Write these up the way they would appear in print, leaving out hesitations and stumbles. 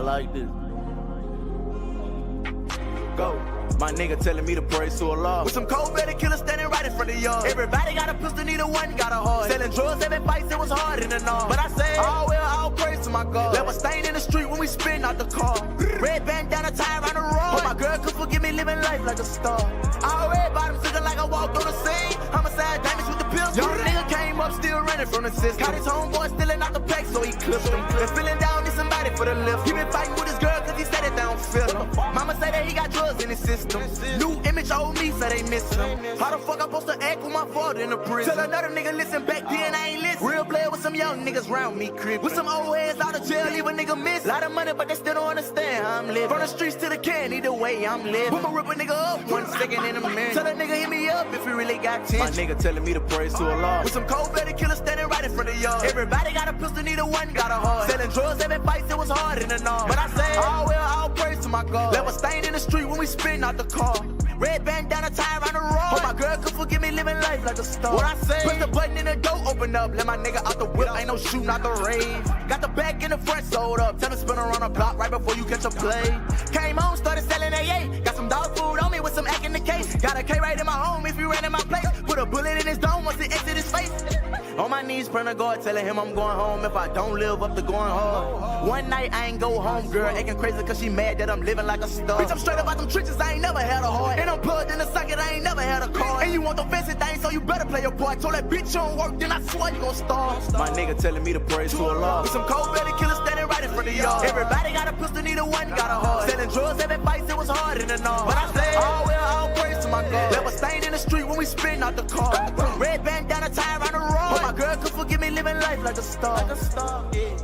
like this. Go. My nigga telling me to praise to Allah. With some cold-blooded killers standing right in front of y'all. Everybody got a pistol, neither one got a heart. Selling drugs, having fights, it was hard in the north. But I say, all well, all praise to my God. Left a stain in the street when we spin out the car. Red bandana tie around the road. Hope my girl could forgive me living life like a star. All red bottoms looking like I walked on the scene. Homicide damage with the pills. Young nigga came up still running from the system. Got his homeboy stealing out the pack, so he clipped him. Been feeling down, need somebody for the lift. He been fighting with his girl cause he said it down feel. Mama say that he got drugs in his system. New image, old me, so they miss him. How the fuck I supposed to act with my father in the prison? Tell another nigga listen back then, I ain't listen. Real player with some young niggas round me, crib. With some old heads out of jail, leave a nigga miss. Lot of money, but they still don't understand how I'm living. From the streets to the can, either way I'm living. Put my rip a nigga up 1 second in a minute. Tell a nigga hit me up if he really got 10. My nigga telling me to praise to Allah. With some cold-blooded killers standing right in front of y'all. Everybody got a pistol, neither one got a heart. Selling drugs, having fights, it was hard in the north. But I say, all well, all praise to my God. Left a stain in the street when we spin out the car. Red bandana tie around the road. Hope my girl could forgive me living life like a star. What I say? Press the button and the door open up. Let my nigga out the whip. Ain't no shooting out the rave. Got the back and the front sold up. Tell him spin around the block right before you catch a play. Came home, started selling AA. Got some dog food on me with some act in the case. Got a K right in my home if you ran in my place. Put a bullet in his dome once it exit his face. On my knees, praying to God, telling him I'm going home if I don't live up to going hard. One night I ain't go home, girl, acting crazy cause she mad that I'm living like a star. Bitch, I'm straight up out them trenches, I ain't never had a heart. And I'm plugged in the socket, I ain't never had a car. And you want the fancy things, so you better play your part. Told that bitch you don't work, then I swear you gon' starve. My nigga telling me to praise to Allah. With some cold-blooded killers standing right in front of y'all. Everybody got a pistol, neither one got a heart. Selling drugs, having fights, it was hard in the north. But I say, all well, all praise to my God. Left a stain in the street when we spin out the car. Red bandana tie around the road. Hope my girl could forgive me living life like a star. Like a star, yeah.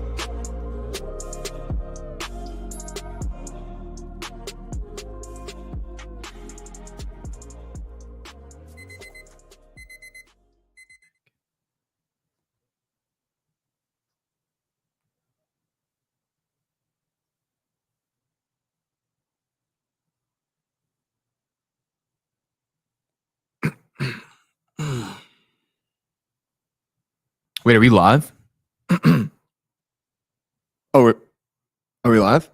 Wait, are we live? Are we live?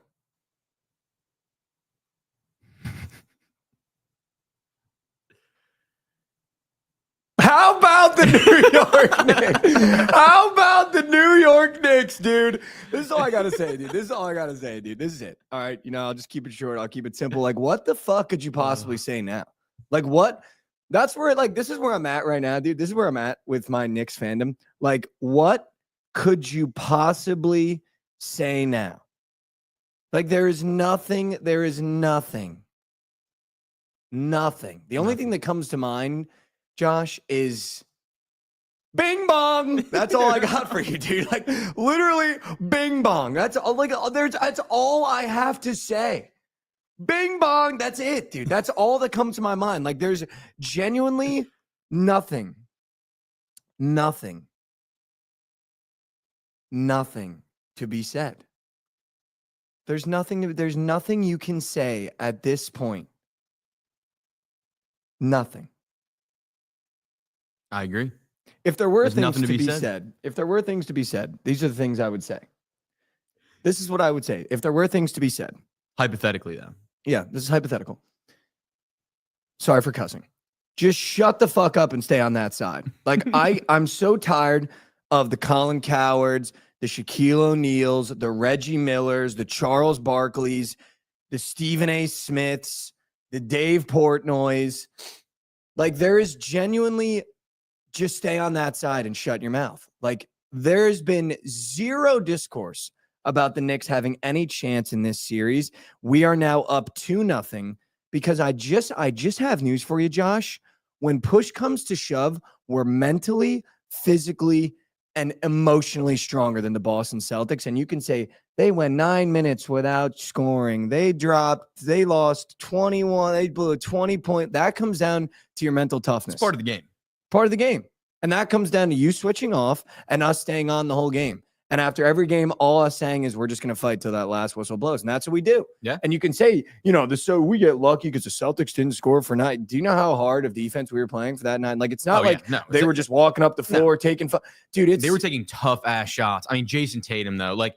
How about the New York Knicks? How about the New York Knicks, dude? This is all I gotta say, dude. This is it. All right, I'll just keep it short. I'll keep it simple. Like, what the fuck could you possibly say now? Like, what? That's where, this is where I'm at right now, dude. This is where I'm at with my Knicks fandom. Like, what could you possibly say now? Like, there is nothing. The only thing that comes to mind, Josh, is bing bong. That's all I got for you, dude. Like, literally bing bong. That's all. That's all I have to say. Bing bong. That's it, dude. That's all that comes to my mind. Like, there's genuinely nothing to be said. There's nothing you can say at this point. Nothing. I agree. If there were things to be said, these are the things I would say. This is what I would say. If there were things to be said. Hypothetically, though. Yeah, this is hypothetical. Sorry for cussing. Just shut the fuck up and stay on that side. Like, I'm so tired of the Colin Cowards, the Shaquille O'Neals, the Reggie Millers, the Charles Barkleys, the Stephen A. Smiths, the Dave Portnoys. Like, there is genuinely, just stay on that side and shut your mouth. Like, there's been zero discourse about the Knicks having any chance in this series. We are now up 2-0 because I just have news for you, Josh. When push comes to shove, we're mentally, physically, and emotionally stronger than the Boston Celtics. And you can say they went 9 minutes without scoring. They lost 21. They blew a 20-point. That comes down to your mental toughness. It's part of the game. Part of the game. And that comes down to you switching off and us staying on the whole game. And after every game, all us saying is we're just going to fight till that last whistle blows. And that's what we do. Yeah. And you can say, so we get lucky because the Celtics didn't score for 9. Do you know how hard of defense we were playing for that 9? Like, it's not they were just walking up the floor taking dude, they were taking tough ass shots. I mean, Jason Tatum, though, like,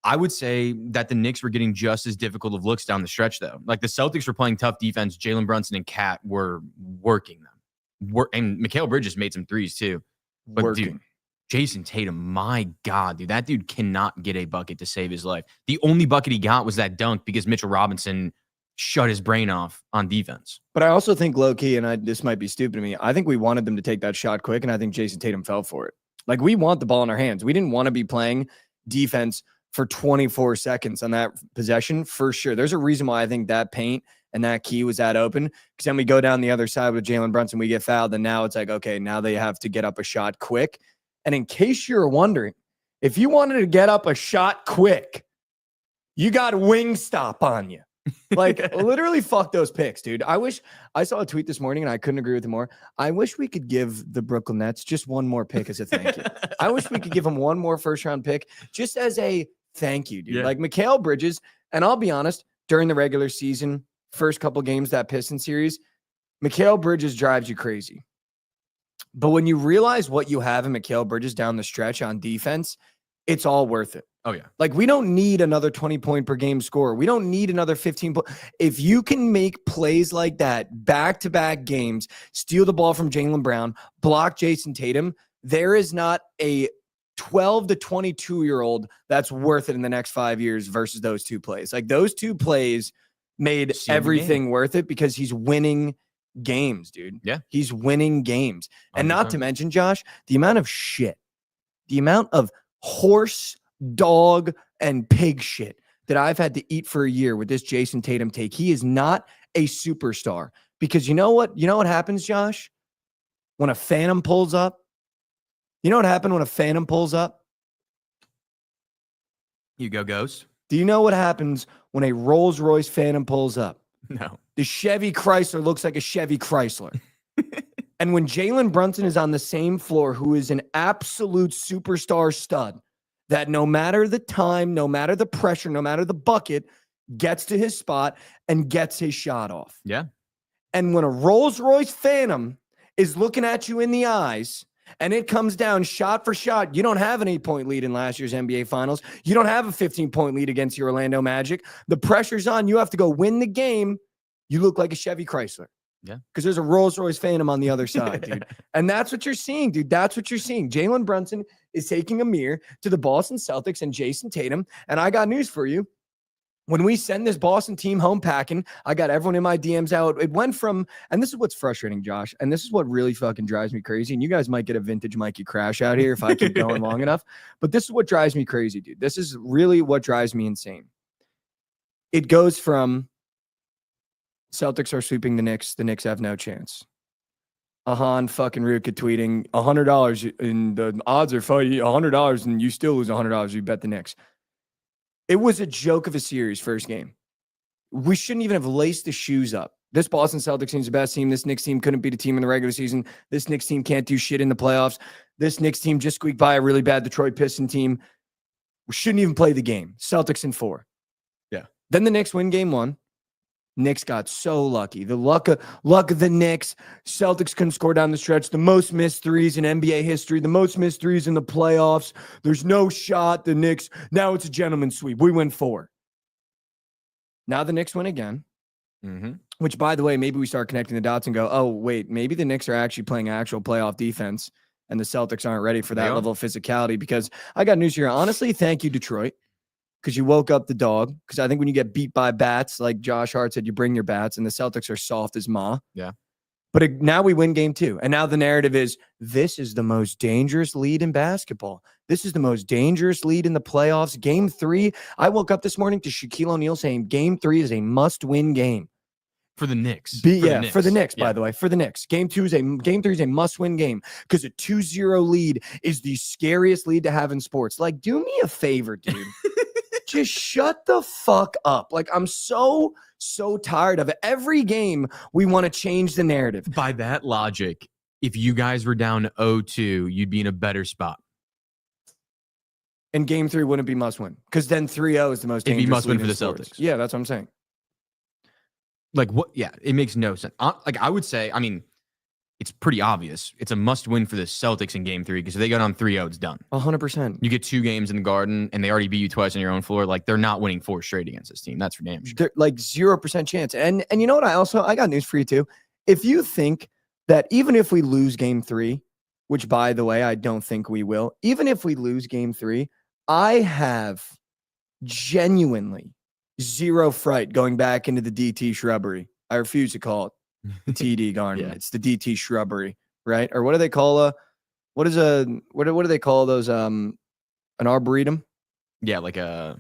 I would say that the Knicks were getting just as difficult of looks down the stretch, though. Like the Celtics were playing tough defense. Jalen Brunson and Cat were working them. And Mikal Bridges made some threes, too. But, Working. dude, Jason Tatum, my God, dude, that dude cannot get a bucket to save his life. The only bucket he got was that dunk because Mitchell Robinson shut his brain off on defense. But I also think low-key, and this might be stupid of me, I think we wanted them to take that shot quick, and I think Jason Tatum fell for it. Like, we want the ball in our hands. We didn't want to be playing defense for 24 seconds on that possession, for sure. There's a reason why I think that paint and that key was that open, because then we go down the other side with Jalen Brunson, we get fouled, and now it's like, okay, now they have to get up a shot quick. And in case you're wondering, if you wanted to get up a shot quick, you got Wingstop on you. Like, literally fuck those picks, dude. I saw a tweet this morning, and I couldn't agree with it more. I wish we could give the Brooklyn Nets just one more pick as a thank you. I wish we could give them one more first-round pick just as a thank you, dude. Yeah. Like Mikal Bridges, and I'll be honest, during the regular season, first couple games, that Pistons series, Mikal Bridges drives you crazy. But when you realize what you have in Mikal Bridges down the stretch on defense, it's all worth it. Oh, yeah. Like, we don't need another 20-point per game scorer. We don't need another 15 point. If you can make plays like that, back-to-back games, steal the ball from Jaylen Brown, block Jason Tatum, there is not a 12 to 22-year-old that's worth it in the next 5 years versus those two plays. Like, those two plays made everything worth it because he's winning games, dude. Yeah. He's winning games. And 100%. not to mention, Josh, the amount of shit, the amount of horse, dog, and pig shit that I've had to eat for a year with this Jason Tatum take. He is not a superstar because you know what? You know what happens, Josh? When a phantom pulls up? You know what happened when a phantom pulls up? You go, Ghost. Do you know what happens when a Rolls Royce Phantom pulls up? No. The Chevy Chrysler looks like a Chevy Chrysler. And when Jalen Brunson is on the same floor, who is an absolute superstar stud, that no matter the time, no matter the pressure, no matter the bucket, gets to his spot and gets his shot off. Yeah. And when a Rolls Royce Phantom is looking at you in the eyes and it comes down shot for shot, you don't have an 8-point lead in last year's NBA Finals. You don't have a 15-point lead against the Orlando Magic. The pressure's on. You have to go win the game. You look like a Chevy Chrysler. Yeah. Because there's a Rolls Royce Phantom on the other side, dude. And that's what you're seeing, dude. That's what you're seeing. Jalen Brunson is taking a mirror to the Boston Celtics and Jason Tatum. And I got news for you. When we send this Boston team home packing, I got everyone in my DMs out. It went from, and this is what's frustrating, Josh, and this is what really fucking drives me crazy. And you guys might get a vintage Mikey crash out here if I keep going long enough. But this is what drives me crazy, dude. This is really what drives me insane. It goes from Celtics are sweeping the Knicks. The Knicks have no chance. Ahan fucking Ruka tweeting $100 and the odds are $100 and you still lose $100. You bet the Knicks. It was a joke of a series first game. We shouldn't even have laced the shoes up. This Boston Celtics team's the best team. This Knicks team couldn't beat a team in the regular season. This Knicks team can't do shit in the playoffs. This Knicks team just squeaked by a really bad Detroit Piston team. We shouldn't even play the game. Celtics in 4. Yeah. Then the Knicks win game 1. Knicks got so lucky. The luck of the Knicks. Celtics couldn't score down the stretch. The most missed threes in NBA history. The most missed threes in the playoffs. There's no shot. The Knicks. Now it's a gentleman's sweep. We win 4. Now the Knicks win again. Mm-hmm. Which, by the way, maybe we start connecting the dots and go, oh, wait, maybe the Knicks are actually playing actual playoff defense and the Celtics aren't ready for that level of physicality. Because I got news here. Honestly, thank you, Detroit. Because you woke up the dog. Because I think when you get beat by bats, like Josh Hart said, you bring your bats, and the Celtics are soft as ma. Yeah. But now we win game 2. And now the narrative is, this is the most dangerous lead in basketball. This is the most dangerous lead in the playoffs. Game 3, I woke up this morning to Shaquille O'Neal saying game 3 is a must-win game. For the Knicks. For the Knicks, by the way. For the Knicks. Game 3 is a must-win game because a 2-0 lead is the scariest lead to have in sports. Like, do me a favor, dude. Just shut the fuck up. Like, I'm so tired of it. Every game, we want to change the narrative. By that logic, if you guys were down 0-2, you'd be in a better spot. And game 3 wouldn't be must-win because then 3-0 is the most dangerous. It'd be must-win lead for in the sports. Celtics. Yeah, that's what I'm saying. Like, what? Yeah, it makes no sense. Like, I would say, I mean, it's pretty obvious. It's a must win for the Celtics in game 3 because if they go down 3-0, it's done. 100%. You get 2 games in the Garden and they already beat you twice on your own floor. Like they're not winning 4 straight against this team. That's for damn sure. They're like 0% chance. And you know what? I got news for you too. If you think that even if we lose game 3, which by the way, I don't think we will, even if we lose game 3, I have genuinely zero fright going back into the DT shrubbery. I refuse to call it the TD garden. Yeah. It's the DT shrubbery, right? Or what do they call what do they call those an arboretum? Yeah, like where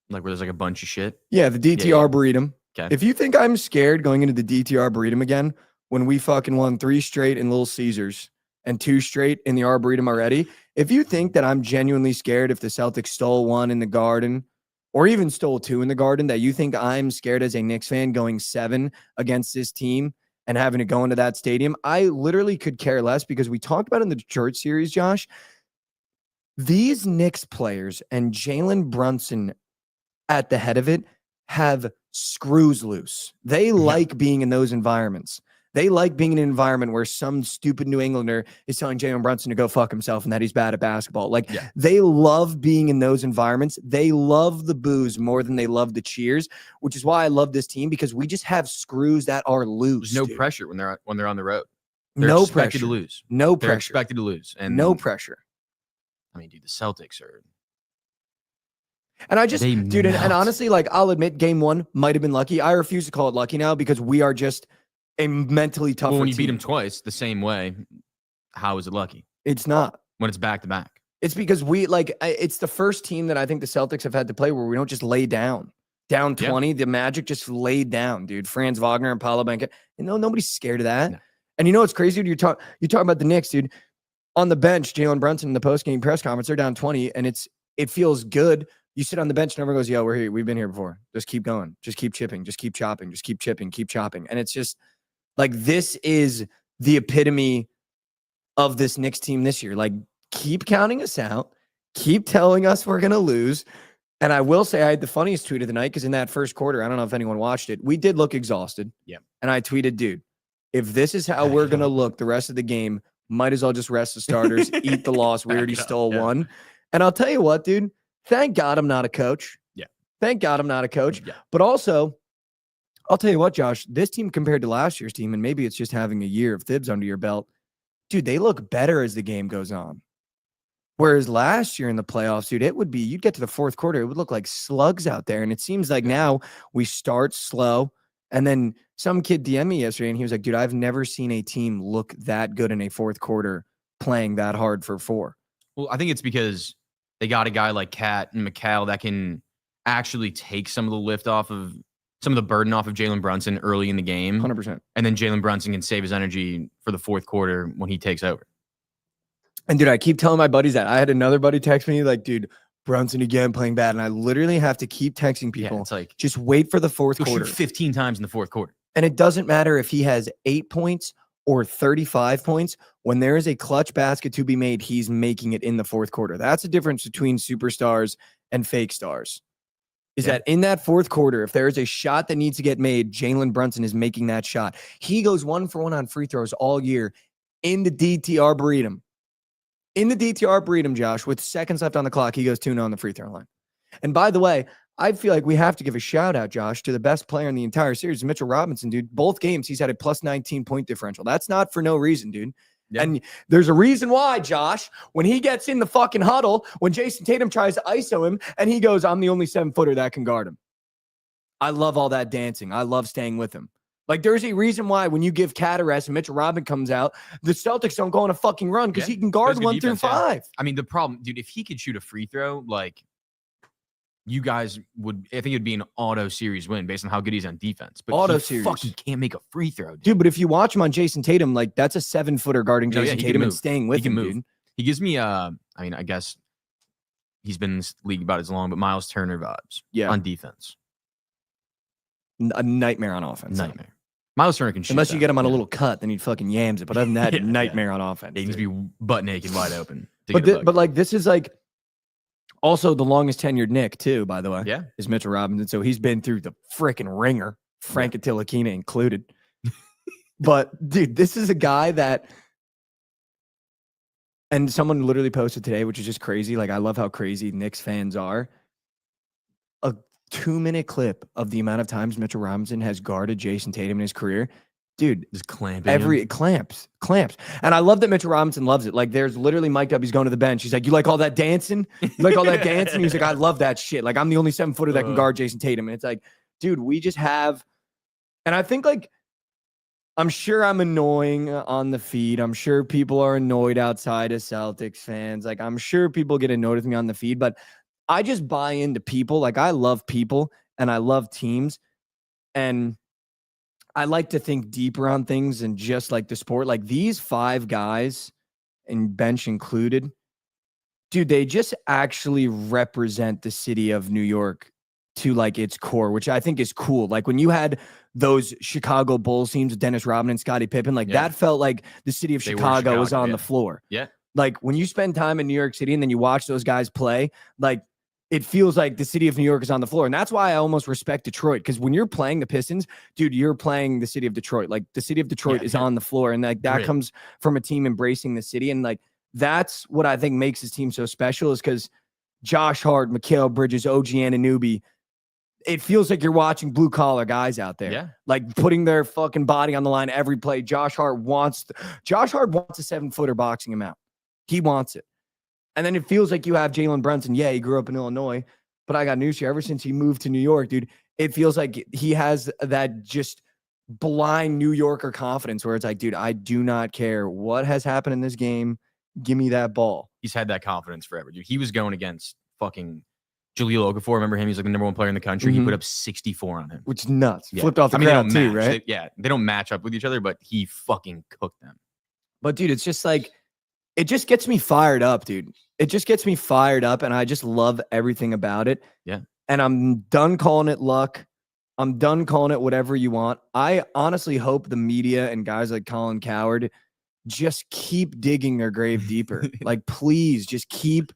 there's like a bunch of shit. Yeah, the DT arboretum. Okay. If you think I'm scared going into the DT arboretum again when we fucking won 3 straight in Little Caesars and 2 straight in the arboretum already, if you think that I'm genuinely scared if the Celtics stole 1 in the Garden or even stole 2 in the Garden, that you think I'm scared as a Knicks fan going 7 against this team and having to go into that stadium, I literally could care less because we talked about in the Detroit series, Josh, these Knicks players and Jalen Brunson at the head of it have screws loose. They like being in those environments. They like being in an environment where some stupid New Englander is telling Jalen Brunson to go fuck himself and that he's bad at basketball. They love being in those environments. They love the boos more than they love the cheers, which is why I love this team because we just have screws that are loose. There's no pressure when they're on the road. No expected pressure to lose. No They're pressure. expected to lose. And No pressure. I mean, dude, the Celtics are. And I just, They dude, and melt. honestly, like I'll admit, game 1 might have been lucky. I refuse to call it lucky now because we are just a mentally tougher Well, when you team. beat them twice the same way, how is it lucky It's not. when it's back to back? It's because it's the first team that I think the Celtics have had to play where we don't just lay down. Down 20, the Magic just laid down, dude. Franz Wagner and Paolo Banchero. Nobody's scared of that. No. And you know what's crazy? Dude, you're talking about the Knicks, dude. On the bench, Jalen Brunson in the post-game press conference, they're down 20, and it feels good. You sit on the bench and everyone goes, yo, we're here. We've been here before. Just keep going. Just keep chipping. Just keep chopping. Just keep chipping. Keep chopping. And it's just like this is the epitome of this Knicks team this year. Like, keep counting us out. Keep telling us we're going to lose. And I will say I had the funniest tweet of the night because in that first quarter, I don't know if anyone watched it, we did look exhausted. Yeah. And I tweeted, dude, if this is how we're going to look the rest of the game, might as well just rest the starters, eat the loss. We already stole 1. And I'll tell you what, dude, thank God I'm not a coach. Yeah. Thank God I'm not a coach. Yeah. But also, I'll tell you what, Josh, this team compared to last year's team, and maybe it's just having a year of Thibs under your belt, dude, they look better as the game goes on. Whereas last year in the playoffs, dude, you'd get to the fourth quarter, it would look like slugs out there. And it seems like now we start slow. And then some kid DM'd me yesterday and he was like, dude, I've never seen a team look that good in a fourth quarter playing that hard for 4. Well, I think it's because they got a guy like Cat and McCall that can actually take some of the lift off of some of the burden off of Jalen Brunson early in the game. 100%. And then Jalen Brunson can save his energy for the fourth quarter when he takes over. And dude, I keep telling my buddies that. I had another buddy text me like, dude, Brunson again playing bad. And I literally have to keep texting people. Yeah, it's like, just wait for the fourth he'll quarter. shoot 15 times in the fourth quarter. And it doesn't matter if he has 8 points or 35 points. When there is a clutch basket to be made, he's making it in the fourth quarter. That's the difference between superstars and fake stars. Is that in that fourth quarter, if there is a shot that needs to get made, Jalen Brunson is making that shot. He goes 1 for 1 on free throws all year in the DT Arboretum. In the DT Arboretum, Josh, with seconds left on the clock, he goes 2-0 on the free throw line. And by the way, I feel like we have to give a shout out, Josh, to the best player in the entire series, Mitchell Robinson, dude. Both games, he's had a plus 19 point differential. That's not for no reason, dude. Yeah. And there's a reason why, Josh, when he gets in the fucking huddle, when Jason Tatum tries to ISO him and he goes, I'm the only 7-footer that can guard him. I love all that dancing. I love staying with him. Like, there's a reason why when you give Cat a rest and Mitchell Robinson comes out, the Celtics don't go on a fucking run because he can guard 1 through 5. Yeah. I mean, the problem, dude, if he could shoot a free throw, like, you guys would, I think it'd be an auto series win based on how good he's on defense. But auto he series. fucking can't make a free throw, dude. But if you watch him on Jason Tatum, like, that's a 7-footer guarding Jason Tatum and staying with him, dude. He gives me, I mean, I guess he's been in this league about as long, but Miles Turner vibes on defense. A nightmare on offense. Nightmare. Miles Turner can shoot. Unless you get him on a little cut, then he fucking yams it. But other than that, nightmare on offense. He needs to be butt naked, wide open. But like, this is like also the longest tenured Nick, too, by the way. Yeah. Is Mitchell Robinson. So he's been through the freaking ringer, Frank Atilakina included. But dude, this is a guy that, and someone literally posted today, which is just crazy. Like, I love how crazy Knicks fans are. A 2-minute clip of the amount of times Mitchell Robinson has guarded Jason Tatum in his career. Dude, Just clamping him. clamps. And I love that Mitchell Robinson loves it. Like, there's literally mic'd up. He's going to the bench. He's like, you like all that dancing? You like all that dancing? He's like, I love that shit. Like, I'm the only 7-footer that can guard Jason Tatum. And it's like, dude, we just have, and I think like, I'm sure I'm annoying on the feed. I'm sure people are annoyed outside of Celtics fans. Like, I'm sure people get annoyed with me on the feed, but I just buy into people. Like, I love people and I love teams. And I like to think deeper on things than just like the sport. Like, these 5 guys, and bench included, dude, they just actually represent the city of New York to like its core, which I think is cool. Like, when you had those Chicago Bulls teams with Dennis Rodman and Scottie Pippen, like that felt like the city of Chicago was on the floor. Yeah. Like, when you spend time in New York City and then you watch those guys play, like, it feels like the city of New York is on the floor. And that's why I almost respect Detroit. Because when you're playing the Pistons, dude, you're playing the city of Detroit. Like, the city of Detroit is on the floor. And like that comes from a team embracing the city. And like, that's what I think makes this team so special, is because Josh Hart, Mikal Bridges, OG Anunoby, it feels like you're watching blue collar guys out there, like putting their fucking body on the line every play. Josh Hart wants a 7-footer boxing him out. He wants it. And then it feels like you have Jalen Brunson. Yeah, he grew up in Illinois, but I got news here. Ever since he moved to New York, dude, it feels like he has that just blind New Yorker confidence where it's like, dude, I do not care what has happened in this game. Give me that ball. He's had that confidence forever, dude. He was going against fucking Jaleel Okafor. Remember him? He's like the #1 player in the country. He put up 64 on him. Which is nuts. Flipped off the crowd too, right? They don't match up with each other, but he fucking cooked them. But dude, it's just like, it just gets me fired up, dude. It just gets me fired up, and I just love everything about it. Yeah. And I'm done calling it luck. I'm done calling it whatever you want. I honestly hope the media and guys like Colin Cowherd just keep digging their grave deeper. Like, please just keep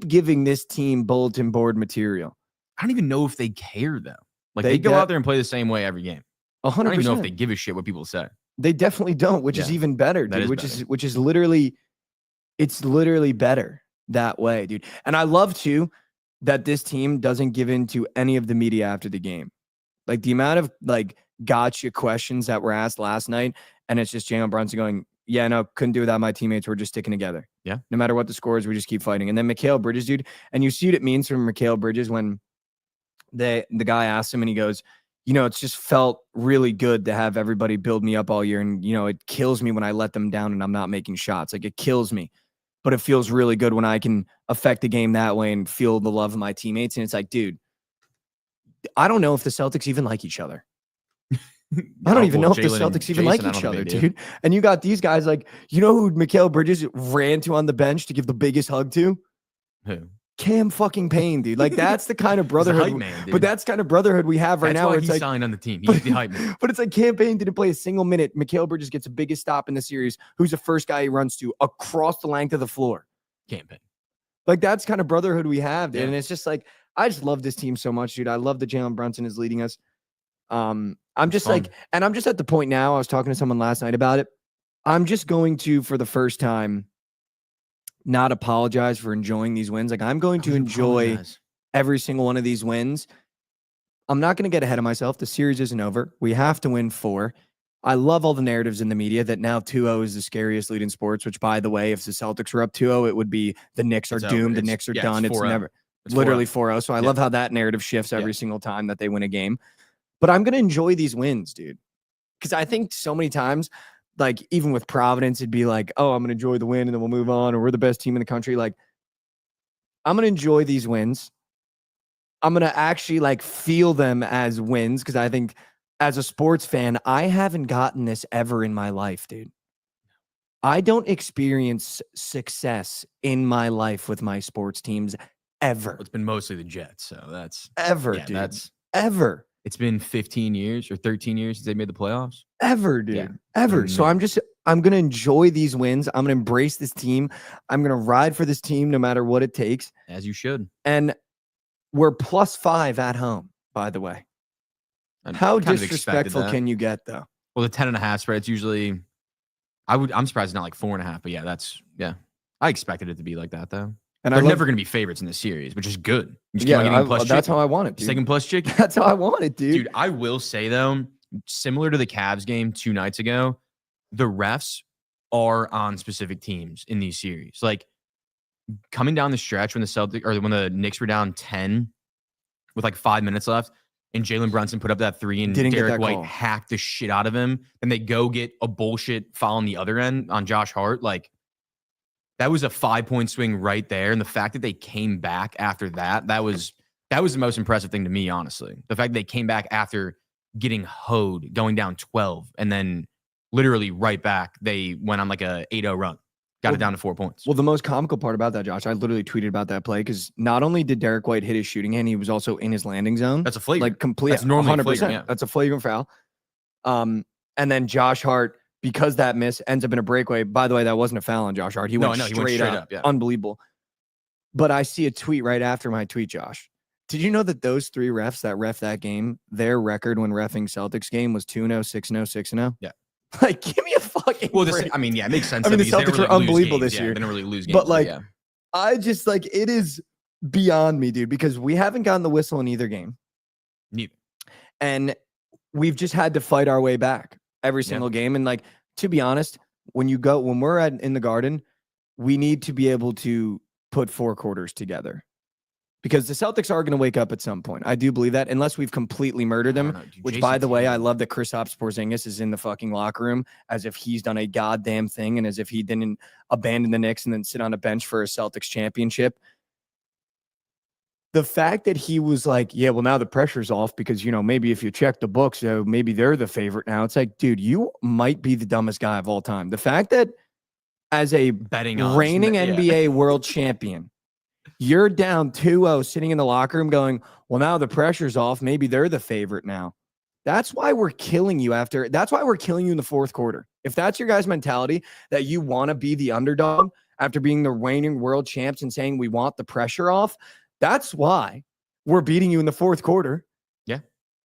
giving this team bulletin board material. I don't even know if they care, though. Like, they go out there and play the same way every game. 100%. I don't even know if they give a shit what people say. They definitely don't, which is even better, dude. Which is literally, it's literally better that way, dude. And I love too that this team doesn't give in to any of the media after the game. Like, the amount of like gotcha questions that were asked last night, and it's just Jalen Brunson going, yeah, no, couldn't do without my teammates. We're just sticking together. Yeah. No matter what the score is, we just keep fighting. And then Mikal Bridges, dude, and you see what it means from Mikal Bridges when the guy asked him and he goes, you know, it's just felt really good to have everybody build me up all year. And, you know, it kills me when I let them down and I'm not making shots. Like, it kills me. But it feels really good when I can affect the game that way and feel the love of my teammates. And it's like, dude, I don't know if the Celtics even like each other. I don't even know if the Celtics even like each other, dude. And you got these guys like, you know who Mikal Bridges ran to on the bench to give the biggest hug to? Who? Cam fucking Payne, dude. Like, that's the kind of brotherhood, man, but that's kind of brotherhood we have right now. Why where it's he like, signed on the team. He's the hype man. But it's like Cam Payne didn't play a single minute. Mikal Bridges gets the biggest stop in the series. Who's the first guy he runs to across the length of the floor? Cam Payne. Like, that's kind of brotherhood we have, dude. And it's just like, I just love this team so much, dude. I love that Jalen Brunson is leading us. I'm just like, and I'm just at the point now, I was talking to someone last night about it. I'm just going to, for the first time, not apologize for enjoying these wins. Like, I'm going to enjoy every single one of these wins. I'm not going to get ahead of myself. The series isn't over. We have to win 4. I love all the narratives in the media that now 2-0 is the scariest lead in sports, which, by the way, if the Celtics were up 2-0, it would be the Knicks are doomed. The Knicks are done. It's never literally 4-0. So I love how that narrative shifts every single time that they win a game. But I'm going to enjoy these wins, dude. Because I think so many times, like, even with Providence, it'd be like, oh, I'm going to enjoy the win and then we'll move on, or we're the best team in the country. Like, I'm going to enjoy these wins. I'm going to actually like feel them as wins, because I think as a sports fan, I haven't gotten this ever in my life, dude. I don't experience success in my life with my sports teams ever. It's been mostly the Jets, so that's ever, dude. That's ever. It's been 15 years or 13 years since they made the playoffs. Ever, dude. Ever. So I'm going to enjoy these wins. I'm going to embrace this team. I'm going to ride for this team no matter what it takes. As you should. And we're +5 at home, by the way. How disrespectful can you get, though? Well, the 10.5 spread's usually. I'm surprised it's not like 4.5, but yeah. I expected it to be like that though. And They're never going to be favorites in this series, which is good. You just keep on getting plus that's chicken. how I want it, dude. Second plus chicken. That's how I want it, dude. Dude, I will say though, similar to the Cavs game 2 nights ago, the refs are on specific teams in these series. Like coming down the stretch when the Knicks were down 10 with like 5 minutes left, and Jalen Brunson put up that 3 and Derek White hacked the shit out of him, and they go get a bullshit foul on the other end on Josh Hart. Like that was a 5-point swing right there. And the fact that they came back after that was the most impressive thing to me, honestly. The fact that they came back after getting hoed, going down 12, and then literally right back, they went on like a 8-0 run. Got it down to 4 points. Well, the most comical part about that, Josh, I literally tweeted about that play because not only did Derek White hit his shooting hand, he was also in his landing zone. That's a flagrant. Like complete. That's normally 100%. flagrant, yeah. That's a flagrant foul. And then Josh Hart, because that miss ends up in a breakaway. By the way, that wasn't a foul on Josh Hart. He went straight up. Yeah. Unbelievable. But I see a tweet right after my tweet, Josh. Did you know that those 3 refs that ref that game, their record when reffing Celtics game was 2-0, 6-0, 6-0? Yeah. Like, give me a fucking break. I mean, yeah, it makes sense. I mean, the because they Celtics don't are really lose unbelievable games. this Yeah, year. they don't really lose games. But like, yeah. I just like, it is beyond me, dude, because we haven't gotten the whistle in either game. Neither. And we've just had to fight our way back every single game. And like, to be honest, when we're in the Garden, we need to be able to put 4 quarters together because the Celtics are going to wake up at some point. I do believe that, unless we've completely murdered them, which, by the way, I love that Kristaps Porzingis is in the fucking locker room as if he's done a goddamn thing and as if he didn't abandon the Knicks and then sit on a bench for a Celtics championship. The fact that he was like, yeah, well, now the pressure's off because, maybe if you check the books, maybe they're the favorite now. It's like, dude, you might be the dumbest guy of all time. The fact that as a reigning NBA world champion, you're down 2-0 sitting in the locker room going, well, now the pressure's off. Maybe they're the favorite now. That's why we're killing you that's why we're killing you in the fourth quarter. If that's your guys' mentality, that you want to be the underdog after being the reigning world champs and saying we want the pressure off, that's why we're beating you in the fourth quarter. Yeah.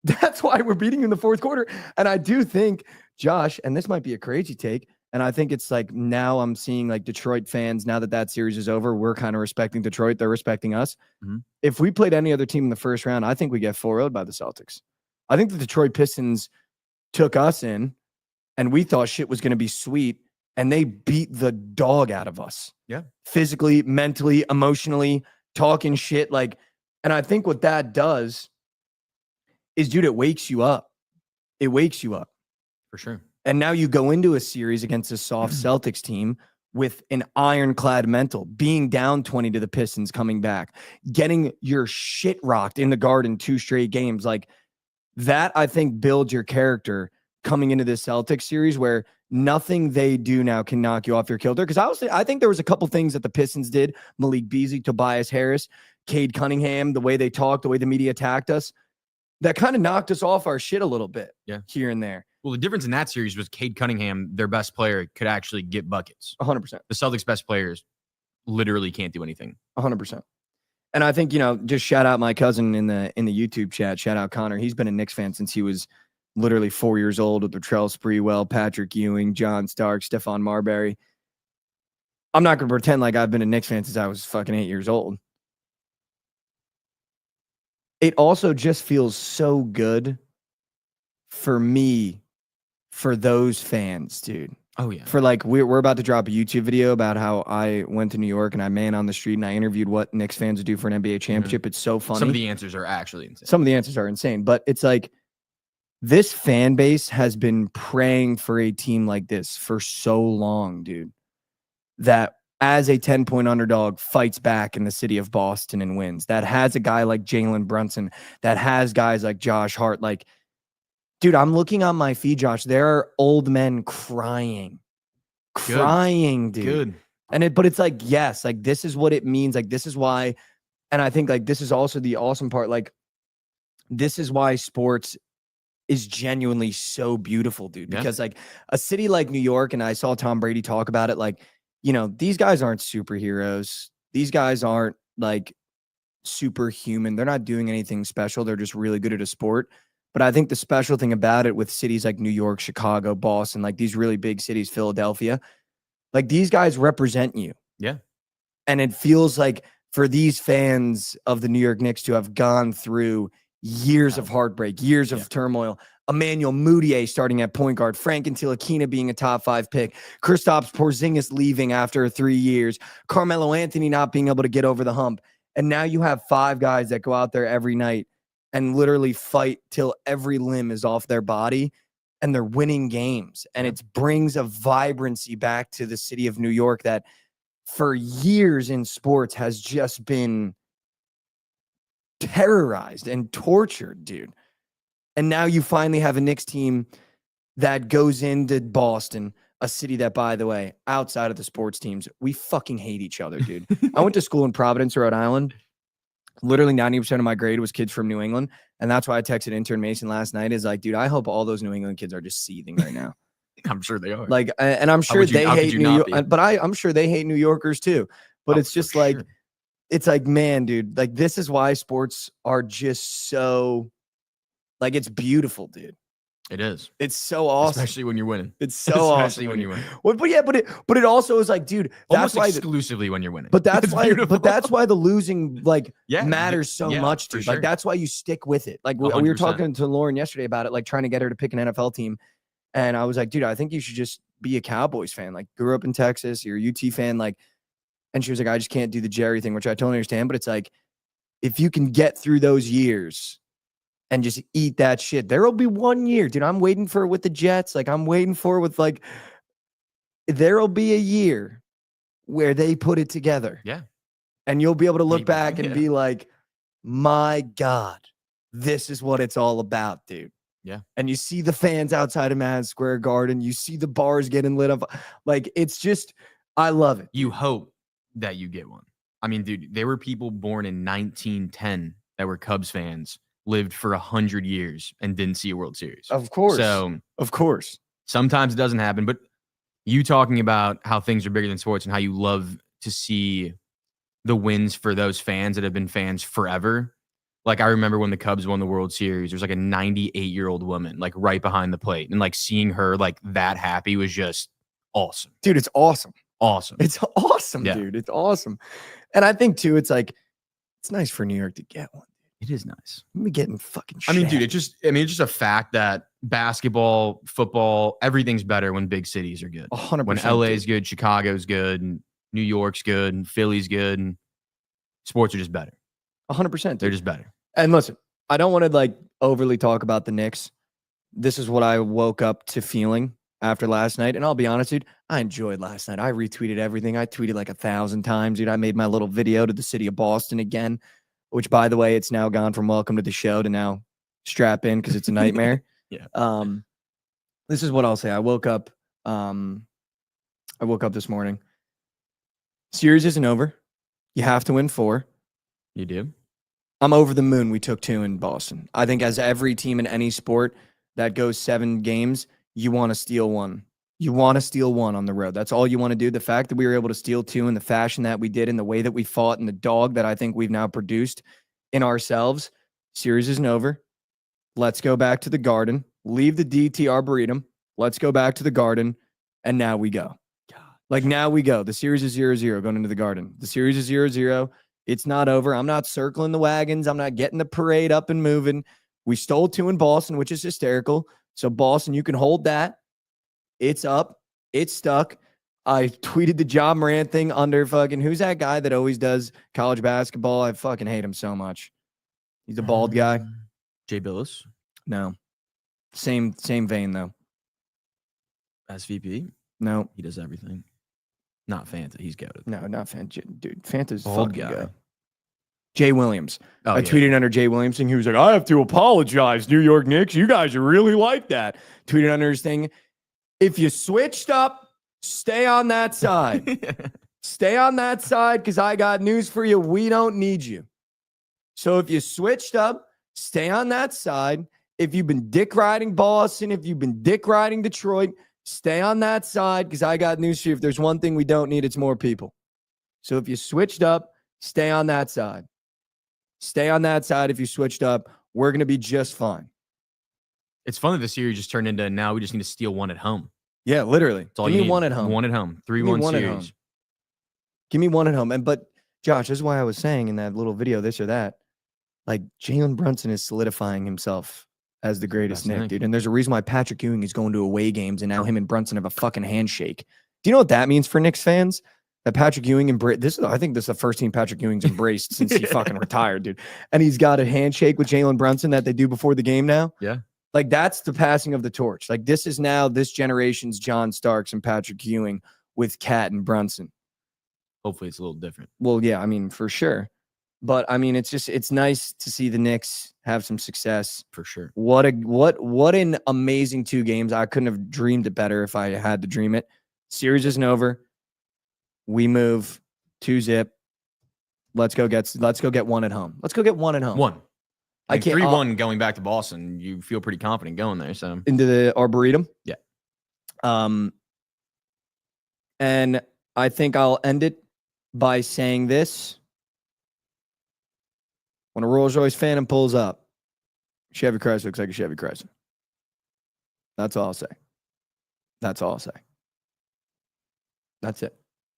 That's why we're beating you in the fourth quarter. And I do think, Josh, and this might be a crazy take, and I think it's like now I'm seeing like Detroit fans, now that series is over, we're kind of respecting Detroit. They're respecting us. Mm-hmm. If we played any other team in the first round, I think we get 4-0'd by the Celtics. I think the Detroit Pistons took us in and we thought shit was going to be sweet, and they beat the dog out of us. Yeah. Physically, mentally, emotionally, talking shit. Like, and I think what that does is, dude, it wakes you up. It wakes you up. For sure. And now you go into a series against a soft Celtics team with an ironclad mental, being down 20 to the Pistons, coming back, getting your shit rocked in the Garden 2 straight games. Like that, I think, builds your character coming into this Celtics series where nothing they do now can knock you off your kilter. Because I think there was a couple things that the Pistons did, Malik Beasley, Tobias Harris, Cade Cunningham, the way they talked, the way the media attacked us, that kind of knocked us off our shit a little bit here and there. Well, the difference in that series was Cade Cunningham, their best player, could actually get buckets. 100%. The Celtics' best players literally can't do anything. 100%. And I think, just shout out my cousin in the YouTube chat. Shout out Connor. He's been a Knicks fan since he was literally 4 years old, with Latrell Sprewell, Patrick Ewing, John Stark, Stephon Marbury. I'm not going to pretend like I've been a Knicks fan since I was fucking 8 years old. It also just feels so good for me, for those fans, dude. Oh, yeah. For like, we're about to drop a YouTube video about how I went to New York and I man on the street and I interviewed what Knicks fans would do for an NBA championship. Mm-hmm. It's so funny. Some of the answers are actually insane. Some of the answers are insane, but it's like, this fan base has been praying for a team like this for so long, dude, that as a 10-point underdog fights back in the city of Boston and wins, that has a guy like Jalen Brunson, that has guys like Josh Hart. Like, dude, I'm looking on my feed, Josh. There are old men crying, dude. Good. But it's like, yes, like this is what it means. Like, this is why. And I think like this is also the awesome part. Like, this is why sports is genuinely so beautiful, dude, because like a city like New York, and I saw Tom Brady talk about it, like, these guys aren't superheroes. These guys aren't like superhuman. They're not doing anything special. They're just really good at a sport. But I think the special thing about it with cities like New York, Chicago, Boston, like these really big cities, Philadelphia, like these guys represent you. Yeah. And it feels like for these fans of the New York Knicks to have gone through years of heartbreak, years of turmoil, Emmanuel Mudiay starting at point guard, Frank Ntilikina being a top 5 pick, Kristaps Porzingis leaving after 3 years, Carmelo Anthony not being able to get over the hump. And now you have 5 guys that go out there every night and literally fight till every limb is off their body, and they're winning games. And it brings a vibrancy back to the city of New York that for years in sports has just been terrorized and tortured, dude. And now you finally have a Knicks team that goes into Boston, a city that, by the way, outside of the sports teams, we fucking hate each other, dude. I went to school in Providence, Rhode Island. Literally 90% of my grade was kids from New England. And that's why I texted intern Mason last night is like, dude, I hope all those New England kids are just seething right now. I'm sure they are. Like, and I'm sure they hate New York, but I'm sure they hate New Yorkers too. But it's just like, it's like, man, dude, like this is why sports are just so, like, it's beautiful, dude. It is. It's so awesome, especially when you're winning. It's so especially when you win. Well, but it also is like, dude, that's almost why exclusively when you're winning. But that's why. But that's why the losing matters so much, dude. Sure. Like that's why you stick with it. Like we were talking to Lauren yesterday about it, like trying to get her to pick an NFL team, and I was like, dude, I think you should just be a Cowboys fan. Like grew up in Texas, you're a UT fan, like. And she was like, I just can't do the Jerry thing, which I totally understand. But it's like, if you can get through those years and just eat that shit, there will be 1 year, dude. I'm waiting for it with the Jets. Like I'm waiting for it with like, there will be a year where they put it together. Yeah. And you'll be able to look back and be like, my God, this is what it's all about, dude. Yeah. And you see the fans outside of Madison Square Garden. You see the bars getting lit up. Like, it's just, I love it. You hope that you get one. I mean, dude, there were people born in 1910 that were Cubs fans, lived for 100 years and didn't see a World Series. Of course. So, of course. Sometimes it doesn't happen, but you talking about how things are bigger than sports and how you love to see the wins for those fans that have been fans forever. Like, I remember when the Cubs won the World Series, there's like a 98-year-old woman, like right behind the plate. And like seeing her like that happy was just awesome. Dude, it's awesome. Awesome. It's awesome, dude. It's awesome. And I think too, it's like, it's nice for New York to get one. It is nice. We getting fucking shit. I mean, dude, it's just a fact that basketball, football, everything's better when big cities are good. 100%. When LA's good, Chicago's good, and New York's good, and Philly's good, and sports are just better. 100%. They're just better. And listen, I don't want to like overly talk about the Knicks. This is what I woke up to feeling after last night. And I'll be honest, dude, I enjoyed last night. I retweeted everything. I tweeted like 1,000 times, dude. I made my little video to the city of Boston again, which, by the way, it's now gone from welcome to the show to now strap in because it's a nightmare. Yeah. This is what I'll say. I woke up this morning. Series isn't over. You have to win 4. You do? I'm over the moon. We took 2 in Boston. I think as every team in any sport that goes 7 games, you want to steal 1. You want to steal 1 on the road. That's all you want to do. The fact that we were able to steal 2 in the fashion that we did, in the way that we fought, and the dog that I think we've now produced in ourselves, series isn't over. Let's go back to the Garden. Leave the DT Arboretum. Let's go back to the Garden. And now we go. Like, now we go. The series is 0-0 going into the Garden. The series is 0-0. It's not over. I'm not circling the wagons. I'm not getting the parade up and moving. We stole 2 in Boston, which is hysterical. So, Boston, you can hold that. It's up. It's stuck. I tweeted the John Morant thing under fucking, who's that guy that always does college basketball? I fucking hate him so much. He's a bald guy. Jay Billis? No. Same vein, though. SVP? No. He does everything. Not Fanta. He's goated. No, not Fanta. Dude, Fanta's Bald fucking guy. guy. Jay Williams. Oh, I tweeted under Jay Williams thing. He was like, I have to apologize, New York Knicks. You guys are really like that. Tweeted under his thing. If you switched up, stay on that side. Stay on that side, because I got news for you. We don't need you. So if you switched up, stay on that side. If you've been dick riding Boston, if you've been dick riding Detroit, stay on that side, because I got news for you. If there's one thing we don't need, it's more people. So if you switched up, stay on that side. Stay on that side. If you switched up, we're going to be just fine. It's fun that the series just turned into now we just need to steal one at home. Yeah, literally. That's all Give you me need. one at home. One at home. 3-1 one at series. home. Give me one at home. But Josh, this is why I was saying in that little video, this or that, like Jalen Brunson is solidifying himself as the greatest Knick, dude. And there's a reason why Patrick Ewing is going to away games and now him and Brunson have a fucking handshake. Do you know what that means for Knicks fans? That Patrick Ewing I think this is the first team Patrick Ewing's embraced since he fucking retired, dude. And he's got a handshake with Jalen Brunson that they do before the game now. Yeah. Like that's the passing of the torch. Like this is now this generation's John Starks and Patrick Ewing with Cat and Brunson. Hopefully it's a little different. Well, yeah, I mean, for sure. But I mean, it's nice to see the Knicks have some success. For sure. What an amazing 2 games. I couldn't have dreamed it better if I had to dream it. Series isn't over. We move 2-0. Let's go get one at home. Let's go get one at home. One. I can't 3-1 going back to Boston. You feel pretty confident going there. So into the Arboretum. Yeah. And I think I'll end it by saying this. When a Rolls-Royce Phantom pulls up, Chevy Chrysler looks like a Chevy Chrysler. That's all I'll say. That's all I'll say. That's it.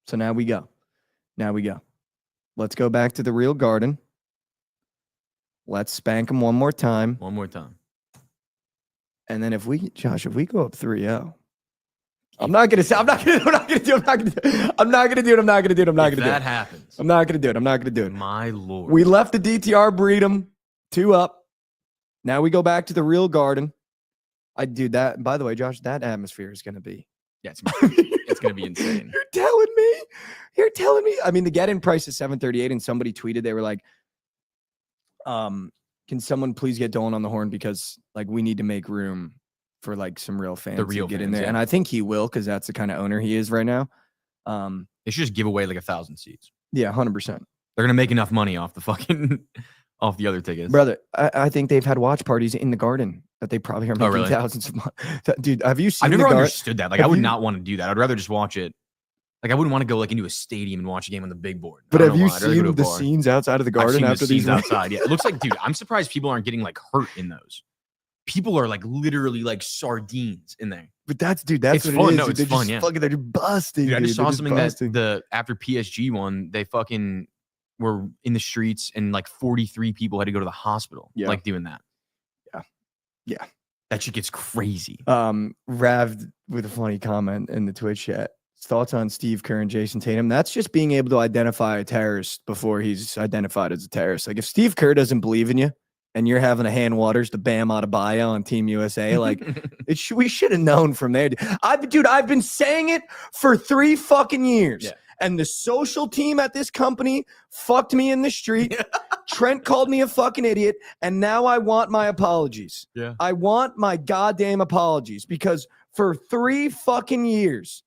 So now we go. Let's go back to the real garden. Let's spank them one more time. One more time. And then if we go up 3-0, I'm not gonna do it. My Lord. We left the DTR Breed'em 2 up. Now we go back to the real garden. I do that. By the way, Josh, that atmosphere is gonna be. Yeah, it's gonna be insane. You're telling me. I mean, the get-in price is $738, and somebody tweeted they were like, can someone please get Dolan on the horn because like we need to make room for like some real fans to get in there. Yeah. And I think he will because that's the kind of owner he is right now. They should just give away like 1,000 seats. Yeah, 100%. They're gonna make enough money off the fucking off the other tickets. Brother, I think they've had watch parties in the garden that they probably are making thousands of money. Dude, have you seen I've never understood that. Like I would not want to do that. I'd rather just watch it. Like I wouldn't want to go like into a stadium and watch a game on the big board. But have you seen the scenes outside of the garden after these outside? Yeah, it looks like, dude, I'm surprised people aren't getting like hurt in those. People are like literally like sardines in there. But that's what it is. No, it's fun. Yeah, they're busting. Dude, I just saw something that after PSG won, they fucking were in the streets and like 43 people had to go to the hospital. Yeah. Like doing that. Yeah. That shit gets crazy. Rav with a funny comment in the Twitch chat. Thoughts on Steve Kerr and Jason Tatum? That's just being able to identify a terrorist before he's identified as a terrorist. Like if Steve Kerr doesn't believe in you and you're having a hand waters to Bam Adebayo on Team USA, like we should have known from there. I've been saying it for 3 fucking years. Yeah. And the social team at this company fucked me in the street. Trent called me a fucking idiot. And now I want my apologies. Yeah. I want my goddamn apologies because for 3 fucking years,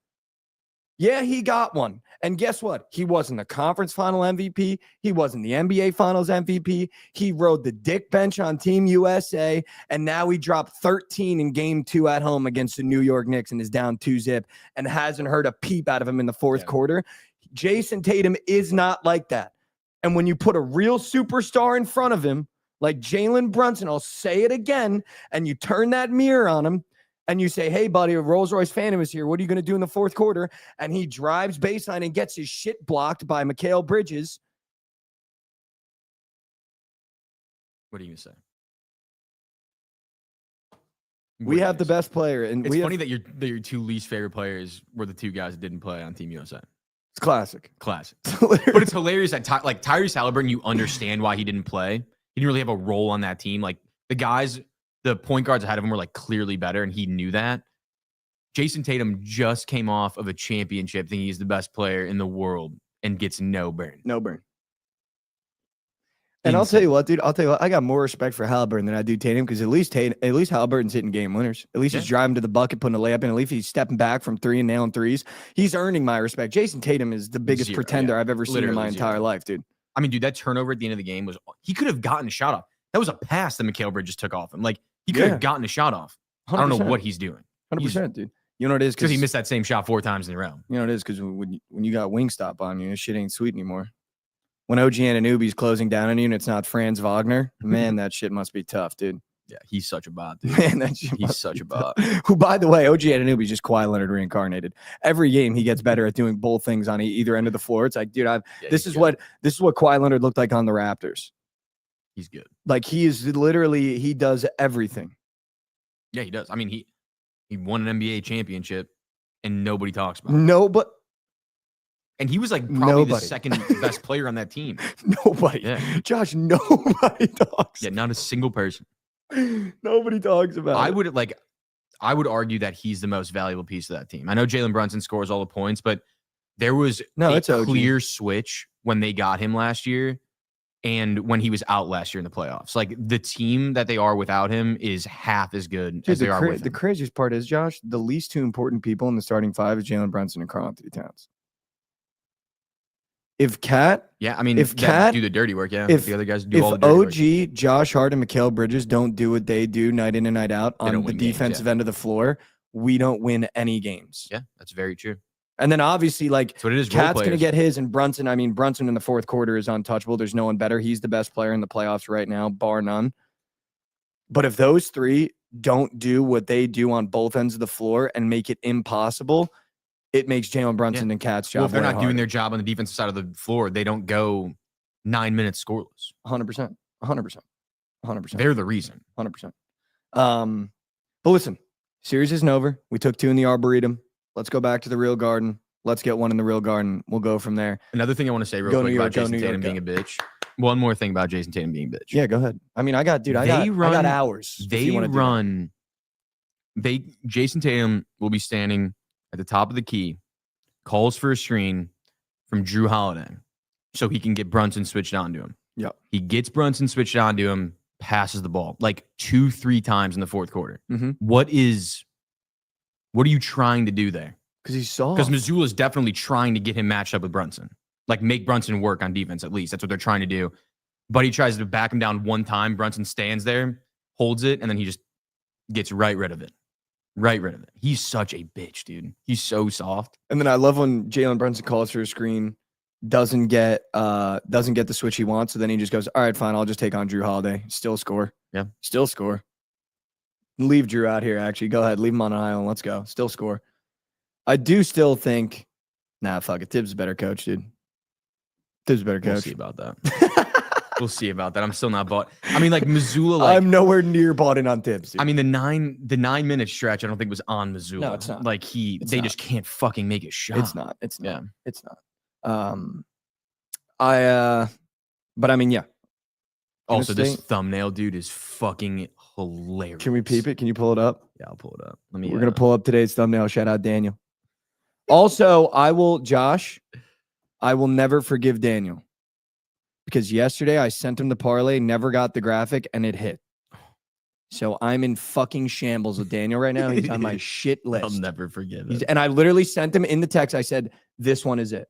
yeah, he got one. And guess what? He wasn't the conference final MVP. He wasn't the NBA finals MVP. He rode the dick bench on Team USA. And now he dropped 13 in game 2 at home against the New York Knicks and is down 2-0 and hasn't heard a peep out of him in the 4th quarter. Jason Tatum is not like that. And when you put a real superstar in front of him, like Jalen Brunson, I'll say it again, and you turn that mirror on him, and you say, hey, buddy, a Rolls-Royce Phantom is here. What are you going to do in the 4th quarter? And he drives baseline and gets his shit blocked by Mikal Bridges. What are you going to say? We have the best player. And it's funny that your 2 least favorite players were the 2 guys that didn't play on Team USA. It's classic. But it's hilarious that Tyrese Halliburton, you understand why he didn't play. He didn't really have a role on that team. Like the guys... The point guards ahead of him were like clearly better, and he knew that. Jason Tatum just came off of a championship thinking he's the best player in the world and gets no burn. No burn. And I'll tell you what, dude. I got more respect for Halliburton than I do Tatum because at least Halliburton's hitting game winners. At least he's driving to the bucket, putting a layup in. At least he's stepping back from 3 and nailing threes. He's earning my respect. Jason Tatum is the biggest pretender I've ever seen in my entire life, dude. I mean, dude, that turnover at the end of the game he could have gotten a shot off. That was a pass that Mikal Bridges took off him. Like, he could have gotten a shot off. 100%. I don't know what he's doing. 100%, dude. You know what it is? Because he missed that same shot 4 times in a row. You know what it is? Because when you got Wingstop on you, this shit ain't sweet anymore. When OG Anunoby's closing down on you and it's not Franz Wagner, man, that shit must be tough, dude. Yeah, he's such a bot, dude. Man, He's such a bot. Who, by the way, OG Anunoby is just Kawhi Leonard reincarnated. Every game he gets better at doing both things on either end of the floor. It's like, dude, this is what Kawhi Leonard looked like on the Raptors. He's good. Like he does everything. Yeah, he does. I mean, he won an NBA championship, and nobody talks about it. No, but and he was like probably the second best player on that team. Nobody. Yeah. Josh, nobody talks. Yeah, not a single person. Nobody talks about it. I would argue that he's the most valuable piece of that team. I know Jalen Brunson scores all the points, but there was a clear switch when they got him last year and when he was out last year in the playoffs. Like the team that they are without him is half as good as they are with him. The craziest part is, Josh, the least two important people in the starting five is Jalen Brunson and Karl-Anthony Towns. If Cat do the dirty work, if the other guys do all the dirty work. OG, Josh Hart, and Mikal Bridges don't do what they do night in and night out on the defensive end of the floor, we don't win any games. Yeah, that's very true. And then obviously, like, that's what it is. Cat's going to get his, and Brunson. I mean, Brunson in the fourth quarter is untouchable. There's no one better. He's the best player in the playoffs right now, bar none. But if those three don't do what they do on both ends of the floor and make it impossible, it makes Jalen Brunson and Cat's job. Well, if they're not doing their job on the defensive side of the floor, they don't go 9 minutes scoreless. 100%. 100%. They're the reason. 100%. But listen, series isn't over. We took 2 in the Arboretum. Let's go back to the real Garden. Let's get 1 in the real Garden. We'll go from there. Another thing I want to say real quick about Jason Tatum being a bitch. One more thing about Jason Tatum being a bitch. Yeah, go ahead. I mean, I got hours. Jason Tatum will be standing at the top of the key, calls for a screen from Drew Holiday so he can get Brunson switched onto him. Yeah. He gets Brunson switched onto him, passes the ball like 2-3 times in the fourth quarter. Mm-hmm. What are you trying to do there? Because he's soft. Because Missoula is definitely trying to get him matched up with Brunson. Like make Brunson work on defense at least. That's what they're trying to do. But he tries to back him down one time. Brunson stands there, holds it, and then he just gets right rid of it. He's such a bitch, dude. He's so soft. And then I love when Jalen Brunson calls for a screen, doesn't get the switch he wants, so then he just goes, all right, fine, I'll just take on Drew Holiday. Still score. Yeah. Still score. Leave Drew out here, actually. Go ahead. Leave him on an island. Let's go. Still score. I do still think, fuck it. Tibbs is a better coach, dude. Tibbs is a better coach. We'll see about that. We'll see about that. I'm still not bought. I mean, like Missoula. I'm nowhere near bought in on Tibbs. Dude. I mean, the 9-minute stretch, I don't think was on Missoula. No, it's not. Like they just can't fucking make a shot. It's not. It's not. But I mean, yeah. Also, this thumbnail, dude, is fucking hilarious. Can we peep it? Can you pull it up? Yeah, I'll pull it up. We're gonna pull up today's thumbnail. Shout out Daniel. Also, I will never forgive Daniel. Because yesterday I sent him the parlay, never got the graphic, and it hit. So I'm in fucking shambles with Daniel right now. He's on my shit list. I'll never forgive it. And I literally sent him in the text. I said, this one is it.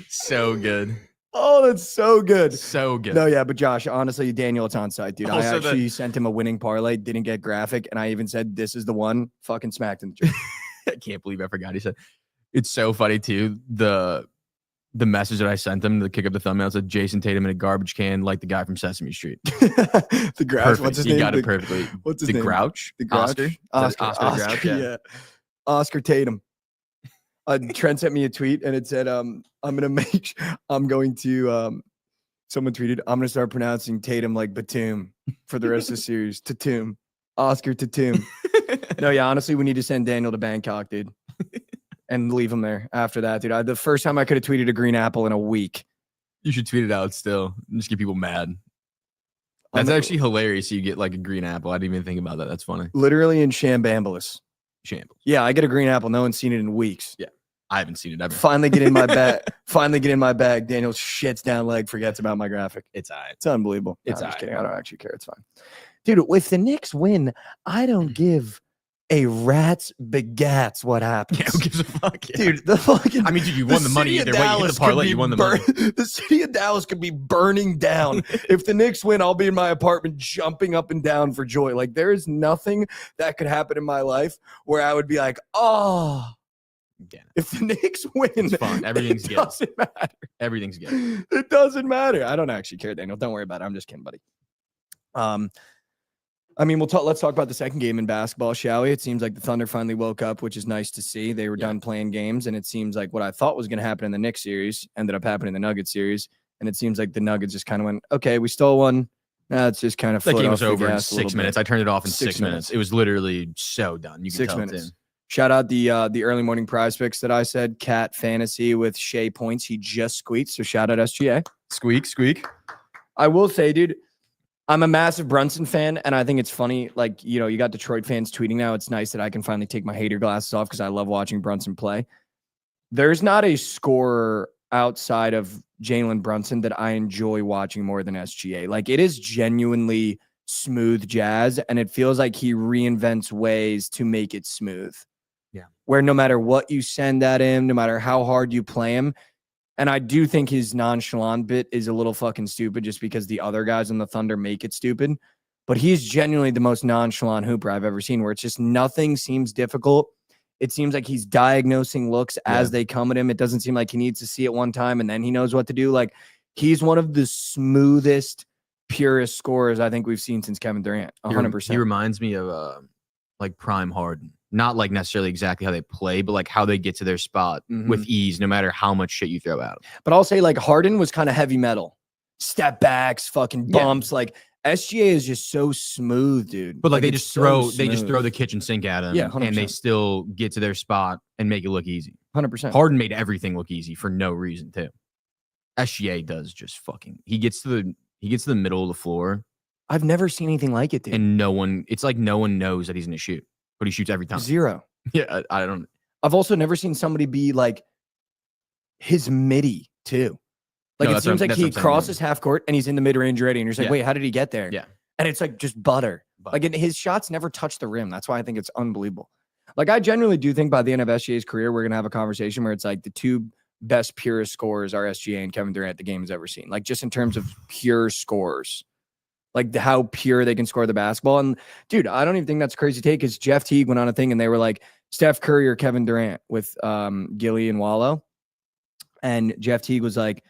So good. Oh, that's so good. So good. No, yeah, but Josh, honestly, Daniel, it's on site, dude. Also, I actually sent him a winning parlay, didn't get graphic, and I even said, this is the one, fucking smacked in the chin. I can't believe I forgot. He said, it's so funny, too. The message that I sent him to kick up the thumbnail said, Jason Tatum in a garbage can like the guy from Sesame Street. The Grouch. Perfect. What's his name? name? You got it perfectly. What's his name? Grouch? The Grouch? Oscar Grouch, yeah. Oscar Tatum. Trent sent me a tweet and it said, someone tweeted, I'm going to start pronouncing Tatum like Batum for the rest of the series. Tatum. Oscar Tatum. No, yeah, honestly, we need to send Daniel to Bangkok, dude. And leave him there after that, dude. The first time I could have tweeted a green apple in a week. You should tweet it out still. Just get people mad. That's actually hilarious. You get like a green apple. I didn't even think about that. That's funny. Literally in Shambambulis. Shambles. Yeah, I get a green apple. No one's seen it in weeks. Yeah. I haven't seen it ever. Finally get in my bag. Daniel shits down leg, forgets about my graphic. It's all right. It's unbelievable. It's just kidding. I don't actually care. It's fine. Dude, if the Knicks win, I don't give a rat's begats what happens. Yeah, who gives a fuck? Yeah. Dude, the fucking... I mean, dude, you won the money either way. You hit the parlay, you won the money. The city of Dallas could be burning down. If the Knicks win, I'll be in my apartment jumping up and down for joy. Like, there is nothing that could happen in my life where I would be like, oh... Yeah. If the Knicks win, It's fun. Everything's it good. doesn't matter. Everything's good. It doesn't matter. I don't actually care, Daniel. Don't worry about it. I'm just kidding, buddy. I mean, let's talk about the second game in basketball, shall we? It seems like the Thunder finally woke up, which is nice to see. They were done playing games, and it seems like what I thought was going to happen in the Knicks series ended up happening in the Nuggets series. And it seems like the Nuggets just kind of went, okay, we stole one. It's just kind of that game was off the over in gas a 6 little minutes. bit. I turned it off in 6 6 minutes. It was literally so done. You can 6 tell minutes. too. Shout out the early morning prize picks that I said. Cat Fantasy with Shea Points. He just squeaked. So shout out SGA. Squeak. I will say, dude, I'm a massive Brunson fan, and I think it's funny. Like, you got Detroit fans tweeting now. It's nice that I can finally take my hater glasses off because I love watching Brunson play. There's not a scorer outside of Jalen Brunson that I enjoy watching more than SGA. Like, it is genuinely smooth jazz, and it feels like he reinvents ways to make it smooth. Yeah. Where no matter what you send at him, no matter how hard you play him, and I do think his nonchalant bit is a little fucking stupid just because the other guys on the Thunder make it stupid. But he's genuinely the most nonchalant hooper I've ever seen, where it's just nothing seems difficult. It seems like he's diagnosing looks as they come at him. It doesn't seem like he needs to see it one time and then he knows what to do. Like, he's one of the smoothest, purest scorers I think we've seen since Kevin Durant. 100%. He reminds me of like prime Harden. Not like necessarily exactly how they play, but like how they get to their spot with ease, no matter how much shit you throw at them. But I'll say, like, Harden was kind of heavy metal. Step backs, fucking bumps. Like, SGA is just so smooth, dude. But like they just throw the kitchen sink at him, 100%. and they still get to their spot and make it look easy. 100%. Harden made everything look easy for no reason too. SGA does just fucking. He gets to the middle of the floor. I've never seen anything like it, dude. And it's like no one knows that he's going to shoot, but he shoots every time. Zero. Yeah, I don't. I've also never seen somebody be like his midi too. Like, No, it seems like he crosses half court and he's in the mid range already, and you're just like, wait, how did he get there? Yeah, and it's like just butter. Like, his shots never touch the rim. That's why I think it's unbelievable. Like, I genuinely do think by the end of SGA's career, we're gonna have a conversation where it's like the two best purest scorers are SGA and Kevin Durant the game has ever seen. Like, just in terms of pure scores. Like, how pure they can score the basketball. And dude, I don't even think that's a crazy take, because Jeff Teague went on a thing and they were like, Steph Curry or Kevin Durant with Gilly and Wallow. And Jeff Teague was like,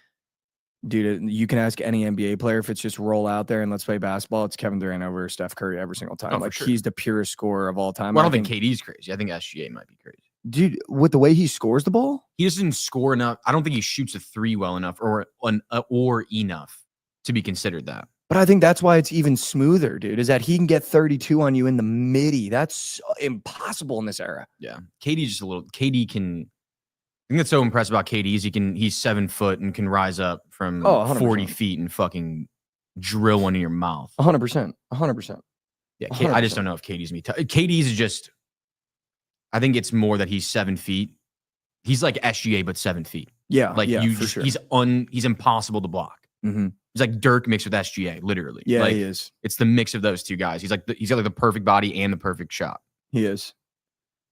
dude, you can ask any NBA player if it's just roll out there and let's play basketball. It's Kevin Durant over Steph Curry every single time. Oh, like, sure. He's the purest scorer of all time. Well, I don't think KD's crazy. I think SGA might be crazy. Dude, with the way he scores the ball, he doesn't score enough. I don't think he shoots a three well enough or enough to be considered that. but I think that's why it's even smoother, dude, is that he can get 32 on you in the midi. That's impossible in this era. Yeah. KD can. I think that's so impressive about KD is he's 7 foot and can rise up from 40 feet and fucking drill one in your mouth. 100%. 100%. Yeah. I just don't know if KD's me. KD's just, I think it's more that he's 7 feet. He's like SGA, but 7 feet. Yeah. Like, yeah, for sure. He's impossible to block. Mm-hmm. He's like Dirk mixed with SGA, literally. Yeah, like, he is. It's the mix of those two guys. He's got like the perfect body and the perfect shot. He is.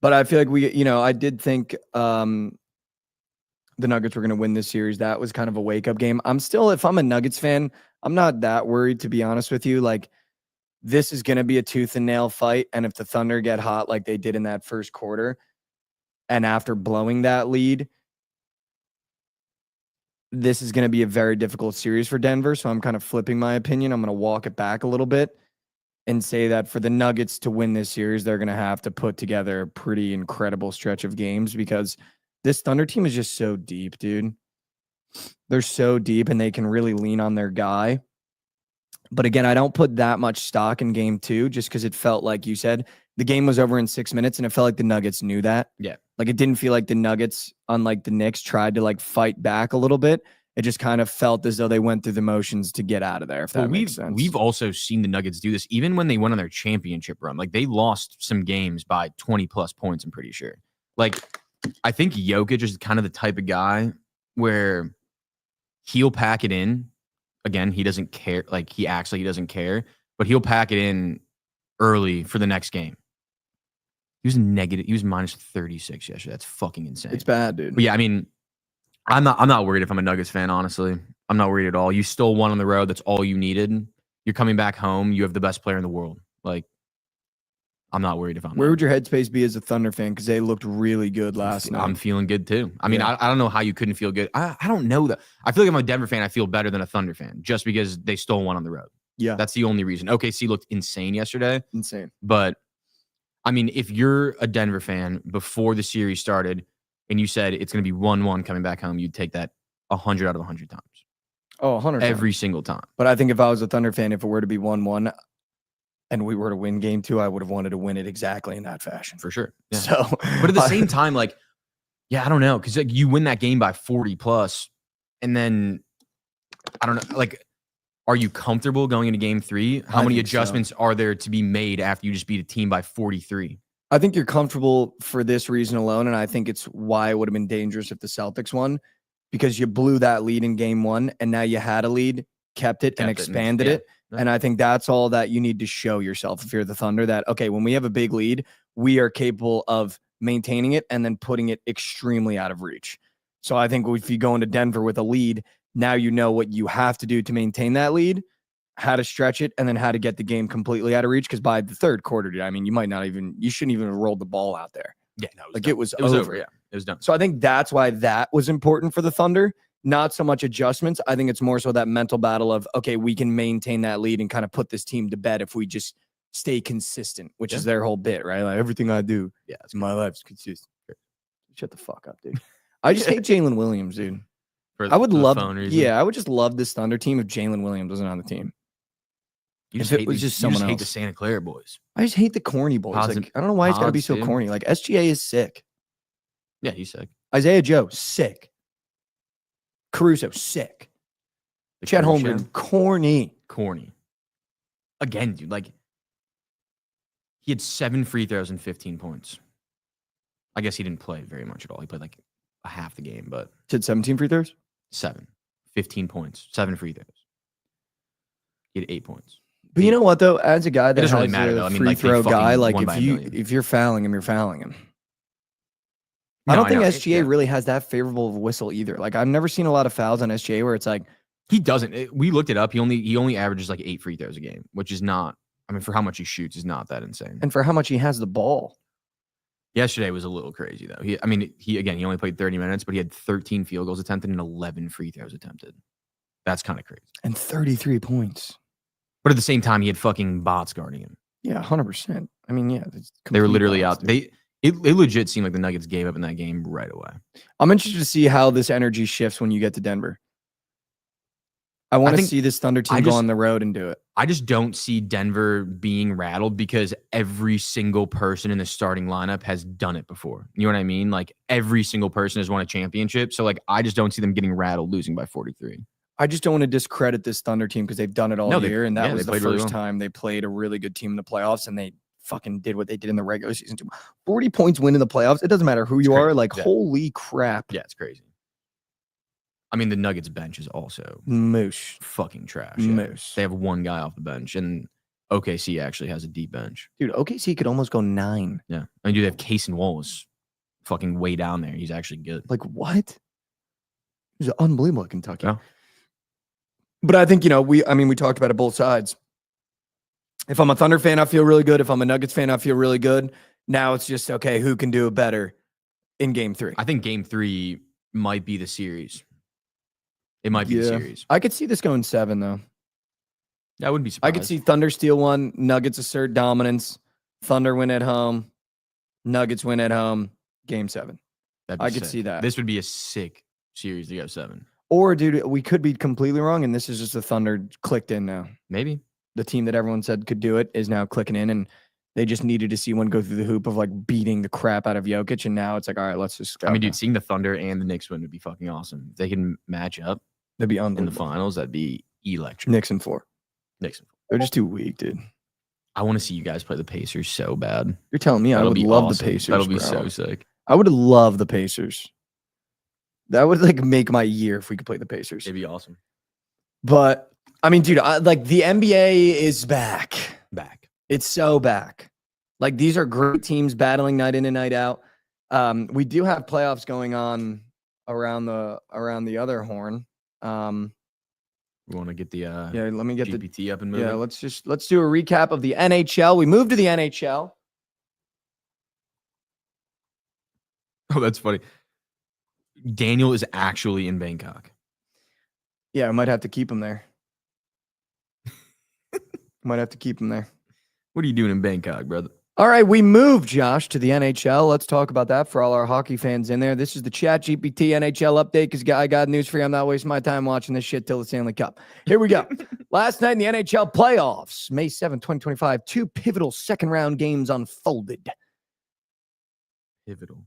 But I feel like I did think the Nuggets were going to win this series. That was kind of a wake-up game. If I'm a Nuggets fan, I'm not that worried, to be honest with you. Like, this is going to be a tooth and nail fight. And if the Thunder get hot like they did in that first quarter, and after blowing that lead, this is going to be a very difficult series for Denver. So I'm kind of flipping my opinion. I'm going to walk it back a little bit and say that for the Nuggets to win this series, they're going to have to put together a pretty incredible stretch of games, because this Thunder team is just so deep, dude. They're so deep and they can really lean on their guy. But again, I don't put that much stock in game 2 just because it felt like you said the game was over in 6 minutes, and it felt like the Nuggets knew that. Yeah. Like, it didn't feel like the Nuggets, unlike the Knicks, tried to like fight back a little bit. It just kind of felt as though they went through the motions to get out of there, if that makes sense. We've also seen the Nuggets do this even when they went on their championship run. Like, they lost some games by 20 plus points, I'm pretty sure. Like, I think Jokic is kind of the type of guy where he'll pack it in. Again, he doesn't care. Like, he acts like he doesn't care, but he'll pack it in early for the next game. He was minus 36 yesterday. That's fucking insane. It's bad, dude. But yeah, I mean, I'm not worried if I'm a Nuggets fan, honestly. I'm not worried at all. You stole one on the road. That's all you needed. You're coming back home. You have the best player in the world. Like, I'm not worried if I'm. Where would your headspace be as a Thunder fan? Because they looked really good last night. I'm feeling good too. I mean, I don't know how you couldn't feel good. I don't know that. I feel like I'm a Denver fan. I feel better than a Thunder fan just because they stole one on the road. Yeah, that's the only reason. OKC looked insane yesterday. Insane. But I mean, if you're a Denver fan before the series started and you said it's going to be 1-1 coming back home, you'd take that 100 out of 100 times. Oh, 100 every single time. But I think if I was a Thunder fan, if it were to be 1-1 and we were to win game 2, I would have wanted to win it exactly in that fashion. For sure. Yeah. So, but at the same time, like, yeah, I don't know. Because like you win that game by 40 plus, and then I don't know, like, are you comfortable going into game 3? How many adjustments are there to be made after you just beat a team by 43? I think you're comfortable for this reason alone, and I think it's why it would have been dangerous if the Celtics won, because you blew that lead in game 1, and now you had a lead, kept it, and expanded it. And I think that's all that you need to show yourself if you're the Thunder, that, okay, when we have a big lead, we are capable of maintaining it and then putting it extremely out of reach. So I think if you go into Denver with a lead, now you know what you have to do to maintain that lead, how to stretch it, and then how to get the game completely out of reach. Because by the third quarter, I mean, you shouldn't even have rolled the ball out there. Yeah, no, it was over. Yeah, it was done. So I think that's why that was important for the Thunder. Not so much adjustments. I think it's more so that mental battle of, okay, we can maintain that lead and kind of put this team to bed if we just stay consistent, which is their whole bit, right? Like, everything I do, it's my life's consistent. Shut the fuck up, dude. I just hate Jalen Williams, dude. I would love, I would just love this Thunder team if Jalen Williams wasn't on the team. If it was just someone else. You just hate the Santa Clara boys. I just hate the corny boys. Like, I don't know why it's got to be so corny. Like, SGA is sick. Yeah, he's sick. Isaiah Joe, sick. Caruso, sick. Chet Holmgren, corny. Again, dude, like, he had 7 free throws and 15 points. I guess he didn't play very much at all. He played like a half the game, but. He had 17 free throws? 15 points, 7 free throws. He had 8 points. But you know what, though? As a guy that doesn't really matter, though. I mean, free like, throw guy, like, if if you're fouling him, you're fouling him. I don't think SGA really has that favorable of a whistle either. Like, I've never seen a lot of fouls on SGA where it's like, he doesn't. We looked it up. He only averages like 8 free throws a game, which is not. I mean, for how much he shoots, is not that insane. And for how much he has the ball. Yesterday was a little crazy though. He only played 30 minutes, but he had 13 field goals attempted and 11 free throws attempted. That's kind of crazy. And 33 points. But at the same time, he had fucking bots guarding him. Yeah, 100%. I mean, yeah, they were literally out. It legit seemed like the Nuggets gave up in that game right away. I'm interested to see how this energy shifts when you get to Denver. I want to see this Thunder team go on the road and do it. I just don't see Denver being rattled because every single person in the starting lineup has done it before. You know what I mean? Like, every single person has won a championship. So, like, I just don't see them getting rattled losing by 43. I just don't want to discredit this Thunder team because they've done it all year. And that was the first time they played a really good team in the playoffs, and they fucking did what they did in the regular season too. 40 points win in the playoffs. It doesn't matter who you are. Like, holy crap. Yeah, it's crazy. I mean, the Nuggets bench is also moose. Fucking trash. Moose. They have one guy off the bench, and OKC actually has a deep bench. Dude, OKC could almost go 9. Yeah. I mean, dude, they have Case and Wallace fucking way down there. He's actually good. Like, what? He's unbelievable at Kentucky. Yeah. But I think, we talked about it both sides. If I'm a Thunder fan, I feel really good. If I'm a Nuggets fan, I feel really good. Now it's just, okay, who can do it better in game 3? I think game 3 might be the series. It might be the series. I could see this going 7, though. I wouldn't be surprised. I could see Thunder steal 1, Nuggets assert dominance, Thunder win at home, Nuggets win at home, game 7. I could see that. This would be a sick series to go 7. Or, dude, we could be completely wrong, and this is just the Thunder clicked in now. Maybe. The team that everyone said could do it is now clicking in, and they just needed to see one go through the hoop of, like, beating the crap out of Jokic, and now it's like, all right, let's just go. I mean, dude, seeing the Thunder and the Knicks win would be fucking awesome. If they can match up, they'd be unbelievable. In the finals, that'd be electric. Knicks in 4. They're just too weak, dude. I want to see you guys play the Pacers so bad. You're telling me I would love the Pacers. That'll be so sick. I would love the Pacers. That would, like, make my year if we could play the Pacers. It'd be awesome. But, I mean, dude, the NBA is back. It's so back. Like, these are great teams battling night in and night out. We do have playoffs going on around the other horn. We want to get the let me get GPT up and moving. Yeah, let's do a recap of the NHL. We moved to the NHL. Oh, that's funny. Daniel is actually in Bangkok. Yeah, I might have to keep him there. Might have to keep him there. What are you doing in Bangkok, brother? All right, we moved, Josh, to the NHL. Let's talk about that for all our hockey fans in there. This is the ChatGPT NHL update because I got news for you. I'm not wasting my time watching this shit till the Stanley Cup. Here we go. Last night in the NHL playoffs, May 7th, 2025, 2 pivotal second-round games unfolded. Pivotal.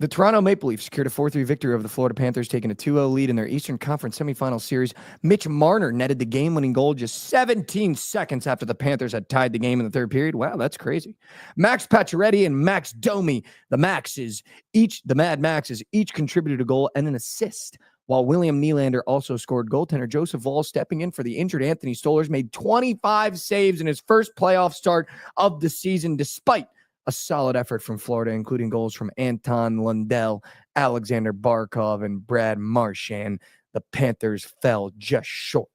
The Toronto Maple Leafs secured a 4-3 victory over the Florida Panthers, taking a 2-0 lead in their Eastern Conference semifinal series. Mitch Marner netted the game-winning goal just 17 seconds after the Panthers had tied the game in the third period. Wow, that's crazy. Max Pacioretty and Max Domi, the Mad Maxes, each contributed a goal and an assist, while William Nylander also scored. Goaltender Joseph Woll, stepping in for the injured Anthony Stolarz, made 25 saves in his first playoff start of the season, despite a solid effort from Florida, including goals from Anton Lundell, Alexander Barkov, and Brad Marchand. The Panthers fell just short.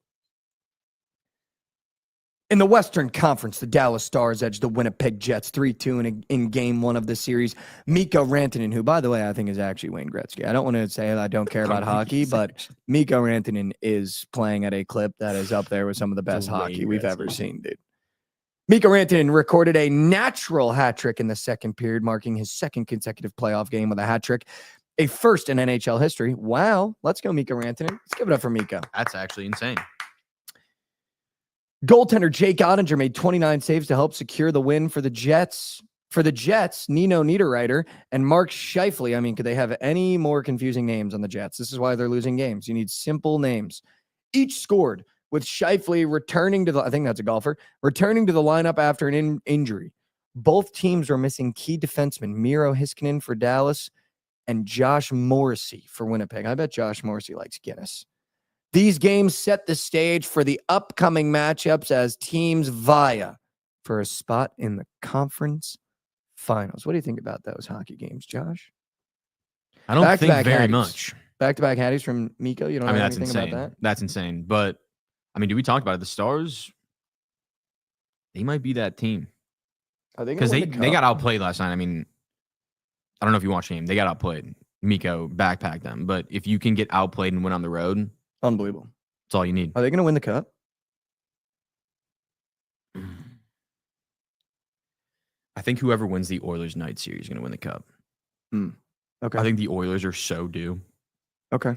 In the Western Conference, the Dallas Stars edged the Winnipeg Jets 3-2 in Game 1 of the series. Mikko Rantanen, who, by the way, I think is actually Wayne Gretzky. I don't want to say that I don't care about hockey, but Mikko Rantanen is playing at a clip that is up there with some of the best hockey we've ever seen, dude. Mikko Rantanen recorded a natural hat trick in the second period, marking his second consecutive playoff game with a hat trick, a first in NHL history. Wow. Let's go, Mikko Rantanen. Let's give it up for Mikko. That's actually insane. Goaltender Jake Ottinger made 29 saves to help secure the win for the Jets. For the Jets, Nino Niederreiter and Mark Scheifele. I mean, could they have any more confusing names on the Jets? This is why they're losing games. You need simple names. Each scored, with Scheifele returning to I think that's a golfer, returning to the lineup after an injury. Both teams were missing key defensemen, Miro Heiskanen for Dallas and Josh Morrissey for Winnipeg. I bet Josh Morrissey likes Guinness. These games set the stage for the upcoming matchups as teams vie for a spot in the conference finals. What do you think about those hockey games, Josh? I don't think very much. Back-to-back Hatties from Mikko. You don't know that's anything insane. about that? That's insane. But I mean, do we talk about it? The Stars, they might be that team. Because they got outplayed last night. I mean, I don't know if you watched the game. They got outplayed. Mikko backpacked them. But if you can get outplayed and win on the road, unbelievable. That's all you need. Are they going to win the cup? I think whoever wins the Oilers night series is going to win the cup. Okay. I think the Oilers are so due. Okay.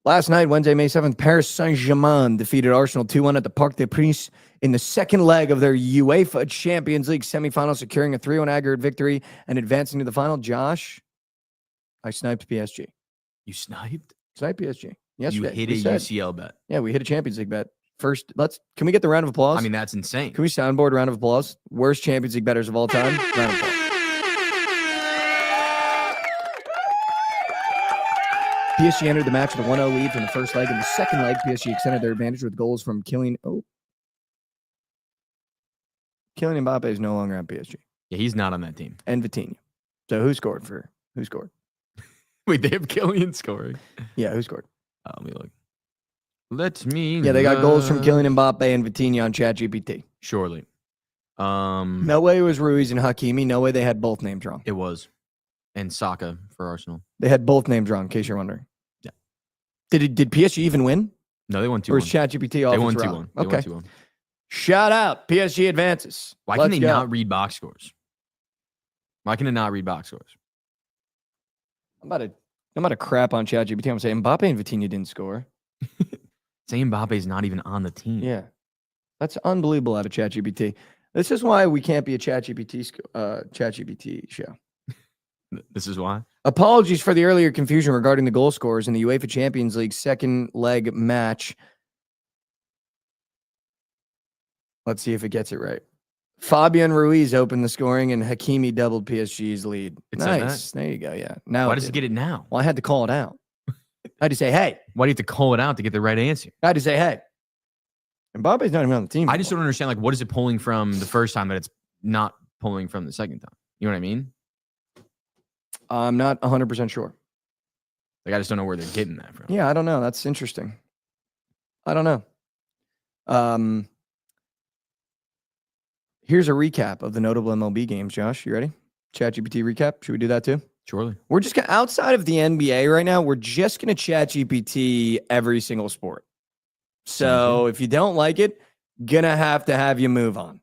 Last night, Wednesday, May 7th, Paris Saint-Germain defeated Arsenal 2-1 at the Parc des Princes in the second leg of their UEFA Champions League semifinal, securing a 3-1 aggregate victory and advancing to the final. Josh, I sniped PSG. You sniped? Sniped PSG. Yesterday. You hit a UCL bet. Yeah, we hit a Champions League bet. First, can we get the round of applause? I mean, that's insane. Can we soundboard round of applause? Worst Champions League bettors of all time. Round of applause. PSG entered the match with a 1-0 lead from the first leg. In the second leg, PSG extended their advantage with goals from Kylian Mbappe is no longer on PSG. Yeah, he's not on that team. And Vitinha. So who scored? Wait, they have Kylian scoring? Yeah, who scored? Let me look. Yeah, they got goals from Kylian Mbappe and Vitinha on ChatGPT. Surely. No way it was Ruiz and Hakimi. No way they had both names wrong. It was. And Saka for Arsenal. They had both names wrong, in case you're wondering. Yeah. Did PSG even win? No, they won 2-1. Or is ChatGPT off? They won 2-1. Okay. They won 2-1. Shout out. PSG advances. Why can they not read box scores? Why can it not read box scores? I'm about to crap on ChatGPT. I'm going to say Mbappe and Vitinha didn't score. Say Mbappe is not even on the team. Yeah. That's unbelievable out of ChatGPT. This is why we can't be a ChatGPT show. This is why? Apologies for the earlier confusion regarding the goal scorers in the UEFA Champions League second leg match. Let's see if it gets it right. Fabian Ruiz opened the scoring and Hakimi doubled PSG's lead. Nice. There you go. Yeah. Now why does it get it now? Well, I had to call it out. I had to say, hey. Why do you have to call it out to get the right answer? I had to say, hey. Mbappe's not even on the team. I just don't understand, like, what is it pulling from the first time that it's not pulling from the second time? You know what I mean? I'm not 100% sure. Like, I just don't know where they're getting that from. Yeah, I don't know. That's interesting. I don't know. Here's a recap of the notable MLB games. Josh, you ready? ChatGPT recap. Should we do that too? Surely. We're just gonna, outside of the NBA right now, we're just going to ChatGPT every single sport. So if you don't like it, gonna have you move on.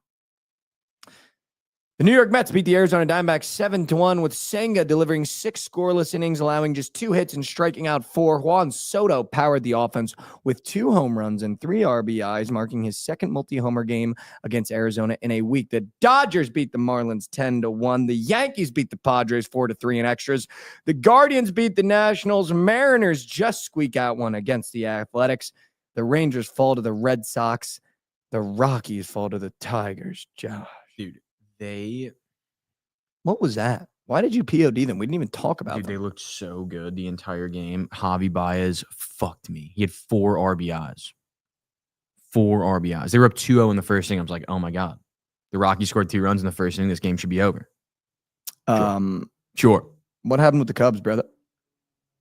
The New York Mets beat the Arizona Diamondbacks 7-1 with Senga delivering 6 scoreless innings, allowing just 2 hits and striking out 4. Juan Soto powered the offense with 2 home runs and 3 RBIs, marking his second multi-homer game against Arizona in a week. The Dodgers beat the Marlins 10-1. The Yankees beat the Padres 4-3 in extras. The Guardians beat the Nationals. Mariners just squeak out one against the Athletics. The Rangers fall to the Red Sox. The Rockies fall to the Tigers. Josh. Dude, What was that? Why did you POD them? We didn't even talk about dude, them. they looked so good the entire game. Javi Baez fucked me. He had 4 RBIs. 4 RBIs. They were up 2-0 in the first inning. I was like, oh my God. The Rockies scored 2 runs in the first inning. This game should be over. Sure. What happened with the Cubs, brother?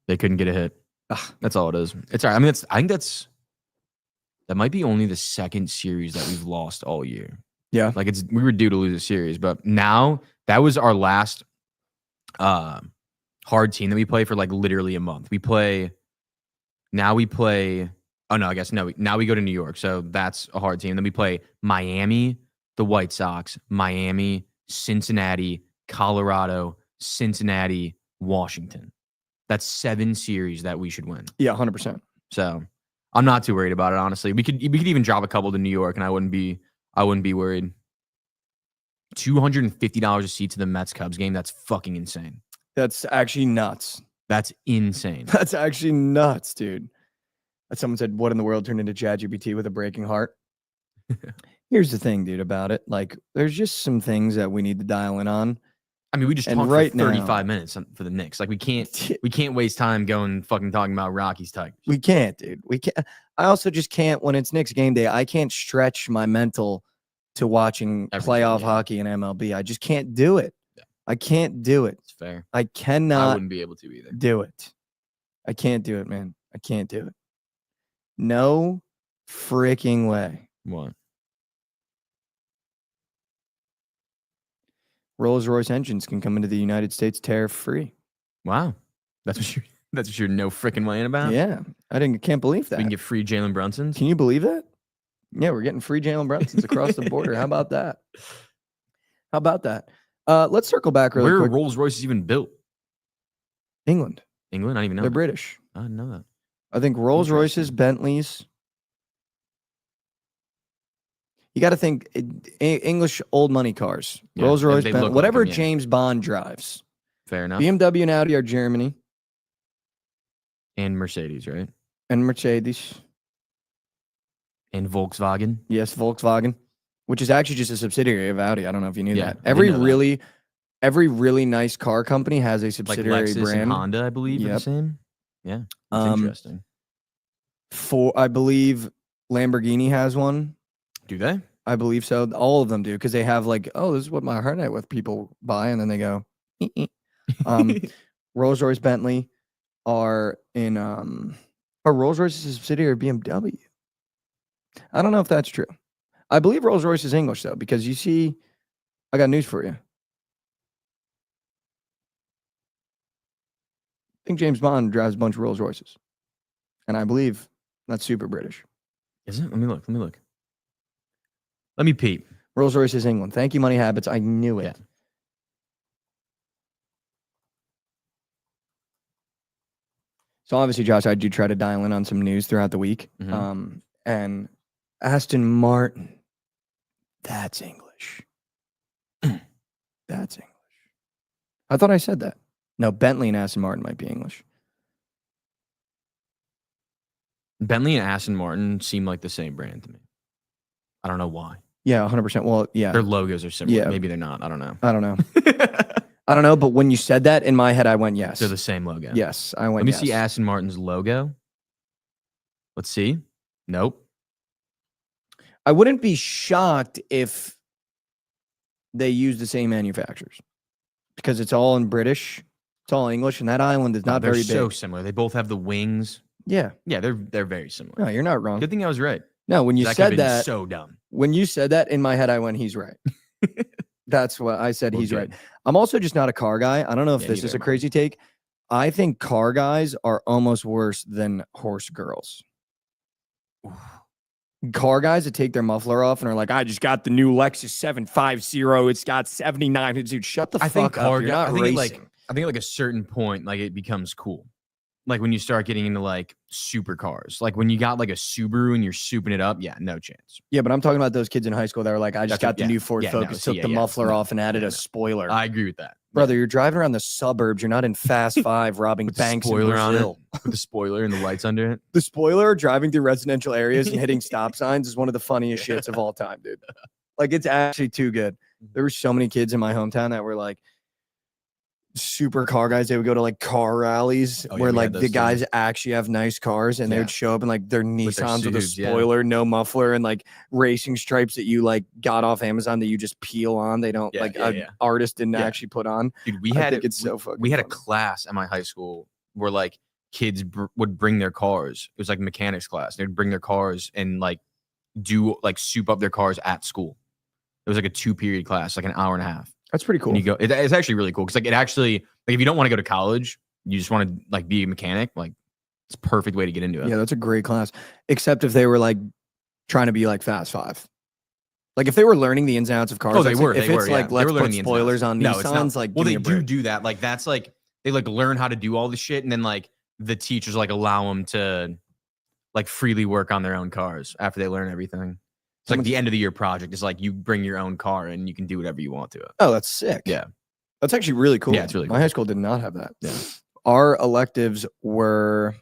They couldn't get a hit. Ugh, that's all it is. It's all right. I mean, I think that might be only the second series that we've lost all year. Yeah. Like we were due to lose a series, but now that was our last hard team that we play for like literally a month. Now we go to New York. So that's a hard team. Then we play Miami, the White Sox, Miami, Cincinnati, Colorado, Cincinnati, Washington. That's 7 series that we should win. Yeah, 100%. So I'm not too worried about it, honestly. We could even drop a couple to New York and I wouldn't be worried. $250 a seat to the Mets Cubs game. That's fucking insane. That's actually nuts. That's insane. That's actually nuts, dude. Someone said, what in the world turned into ChatGPT with a breaking heart? Here's the thing, dude, about it. Like, there's just some things that we need to dial in on. I mean, we just talked right for 35 minutes for the Knicks. Like, we can't waste time going fucking talking about Rockies Tigers. We can't, dude. We can't. I also just can't, when it's Knicks game day, I can't stretch my mental to watching playoff hockey and MLB. I just can't do it. Yeah. I can't do it. It's fair. I cannot. I wouldn't be able to either. Do it. I can't do it, man. I can't do it. No freaking way. What? Rolls-Royce engines can come into the United States tariff-free. Wow. That's what you're no freaking weighing about? Yeah. Can't believe that. We can get free Jalen Brunsons. Can you believe that? Yeah, we're getting free Jalen Brunsons across the border. How about that? Let's circle back really quick. Where are Rolls-Royces even built? England. England? I didn't even know. They're that. British. I didn't know that. I think Rolls-Royces, Bentleys. You got to think English old money cars. Yeah, Rolls-Royce, they Bentley, look like whatever them, yeah. James Bond drives. Fair enough. BMW and Audi are Germany. And Mercedes, right? And Mercedes. And Volkswagen. Yes, Volkswagen, which is actually just a subsidiary of Audi. I don't know if you knew Yeah, that. I didn't know that. Every really nice car company has a Like subsidiary Lexus brand. and Honda, I believe, are the Yep. same. Yeah. That's interesting. I believe Lamborghini has one. Do they? I believe so. All of them do, because they have like, oh, this is what my heart net with people buy, and then they go. Rolls-Royce, Bentley are in. Rolls-Royce is a subsidiary of BMW. I don't know if that's true. I believe Rolls-Royce is English though, because you see, I got news for you. I think James Bond drives a bunch of Rolls-Royces, and I believe that's super British. Is it? Let me look. Let me peep. Rolls-Royce is England. Thank you, Money Habits. I knew it. Yeah. So obviously, Josh, I do try to dial in on some news throughout the week. Mhm. And Aston Martin, that's English. That's English. I thought I said that. No, Bentley and Aston Martin might be English. Bentley and Aston Martin seem like the same brand to me. I don't know why. Yeah, 100%. Well, yeah. Their logos are similar. Yeah. Maybe they're not. I don't know. I don't know. I don't know, but when you said that, in my head, I went yes. They're the same logo. Yes, I went Let me yes. see Aston Martin's logo. Let's see. Nope. I wouldn't be shocked if they use the same manufacturers, because it's all in British, it's all English, and that island is not they're very so big. similar. They both have the wings. Yeah. Yeah, they're very similar. No, you're not wrong. Good thing I was right. No, when you That said could've been that, so dumb. when you said that, in my head, I went, he's right. That's what I said. Well, He's right. good. I'm also just not a car guy. I don't know if Yeah, this neither is a am I. crazy take. I think car guys are almost worse than horse girls. Car guys that take their muffler off and are like, I just got the new Lexus 750. It's got 79. Dude, shut the I think fuck up. car You're guy. not I think racing. I think at like a certain point, like it becomes cool. Like when you start getting into like supercars, like when you got like a Subaru and you're souping it up, yeah, no chance. Yeah, but I'm talking about those kids in high school that were like, I just got the new Ford Focus, took the muffler off and added a spoiler. I agree with that. Brother, you're driving around the suburbs. You're not in Fast Five robbing With the banks in spoiler on Brazil. it, with the spoiler and the lights under it. The spoiler driving through residential areas and hitting stop signs is one of the funniest shits of all time, dude. Like, it's actually too good. There were so many kids in my hometown that were like super car guys. They would go to like car rallies where like the guys actually have nice cars and they would show up in like their Nissans with a spoiler, no muffler, and like racing stripes that you like got off Amazon that you just peel on. They don't an artist didn't actually put on. Dude, we had a class at my high school where like kids would bring their cars. It was like mechanics class. They'd bring their cars and like do like soup up their cars at school. It was like a 2-period class, like an hour and a half. That's pretty cool. And you go, it's actually really cool because like it actually, like if you don't want to go to college, you just want to like be a mechanic, like it's a perfect way to get into it. Yeah, that's a great class. Except if they were like trying to be like Fast Five. Like if they were learning the ins and outs of cars. Oh, they were. If it's like let's put spoilers on no, Nissans, like well, they do that. Like that's like they like learn how to do all the shit, and then like the teachers like allow them to like freely work on their own cars after they learn everything. It's like the end of the year project is like you bring your own car and you can do whatever you want to it. Oh, that's sick. Yeah. That's actually really cool. Yeah, it's really cool. My high school did not have that. Yeah. Our electives were.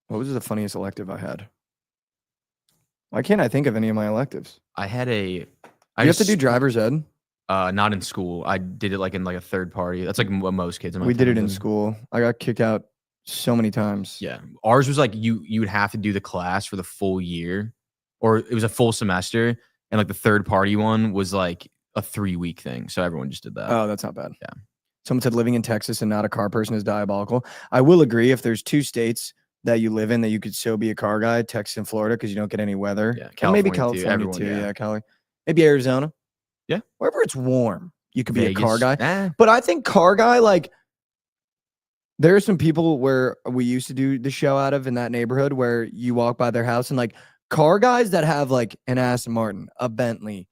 What was the funniest elective I had? Why can't I think of any of my electives? I had You have to do driver's ed? Not in school. I did it like in like a third party. That's like what most kids in my We did it town in school. I got kicked out so many times. Yeah. Ours was like you would have to do the class for the full year, or it was a full semester, and like the third party one was like a 3-week thing. So everyone just did that. Oh, that's not bad. Yeah. Someone said living in Texas and not a car person is diabolical. I will agree if there's 2 states that you live in that you could still be a car guy, Texas and Florida, because you don't get any weather. Yeah. And maybe California too. Yeah, Cali. Maybe Arizona. Yeah. Wherever it's warm, you could be Vegas. a car guy. But I think car guy, like, there are some people where we used to do the show out of in that neighborhood where you walk by their house and like car guys that have like an Aston Martin, a Bentley,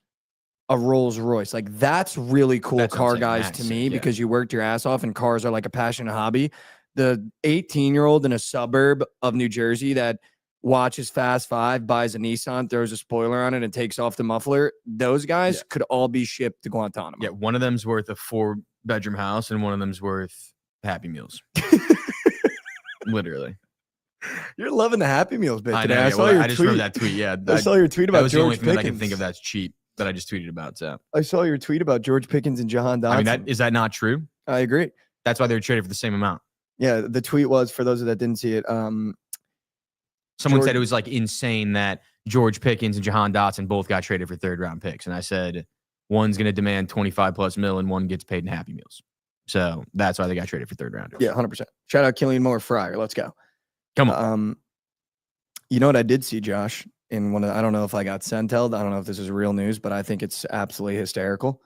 a Rolls Royce. Like that's really cool. That's car guys to me because you worked your ass off and cars are like a passionate hobby. The 18-year-old in a suburb of New Jersey that watches Fast Five, buys a Nissan, throws a spoiler on it and takes off the muffler. Those guys could all be shipped to Guantanamo. Yeah. One of them's worth a 4-bedroom house and one of them's worth Happy Meals. Literally. You're loving the Happy Meals bit today. I know, I saw your I just tweet. remember that tweet. Yeah. I saw your tweet about that was George the only thing Pickens. that I can think of that's cheap that I just tweeted about. So I saw your tweet about George Pickens and Jahan Dotson. I mean, is that not true? I agree. That's why they're traded for the same amount. Yeah, the tweet was, for those that didn't see it, Someone George- said it was like insane that George Pickens and Jahan Dotson both got traded for 3rd-round picks. And I said, one's going to demand 25+ mil and one gets paid in Happy Meals. So that's why they got traded for 3rd-rounders. Yeah, 100%. Shout out Killian Moore Fryer. Let's go. Come on. You know what I did see, Josh, in one of I don't know if I got sent-held. I don't know if this is real news, but I think it's absolutely hysterical.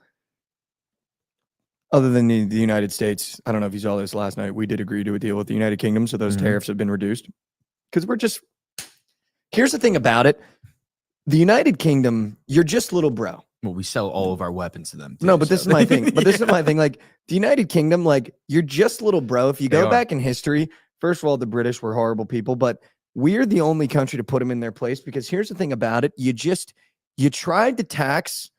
Other than the United States, I don't know if you saw this last night. We did agree to a deal with the United Kingdom, so those tariffs have been reduced. Because we're just... Here's the thing about it. The United Kingdom, you're just little bro. Well, we sell all of our weapons to them. No, but this is my thing. This is my thing. Like, the United Kingdom, like, you're just little bro. If you go back in history, first of all, the British were horrible people, but we're the only country to put them in their place, because here's the thing about it. You tried to tax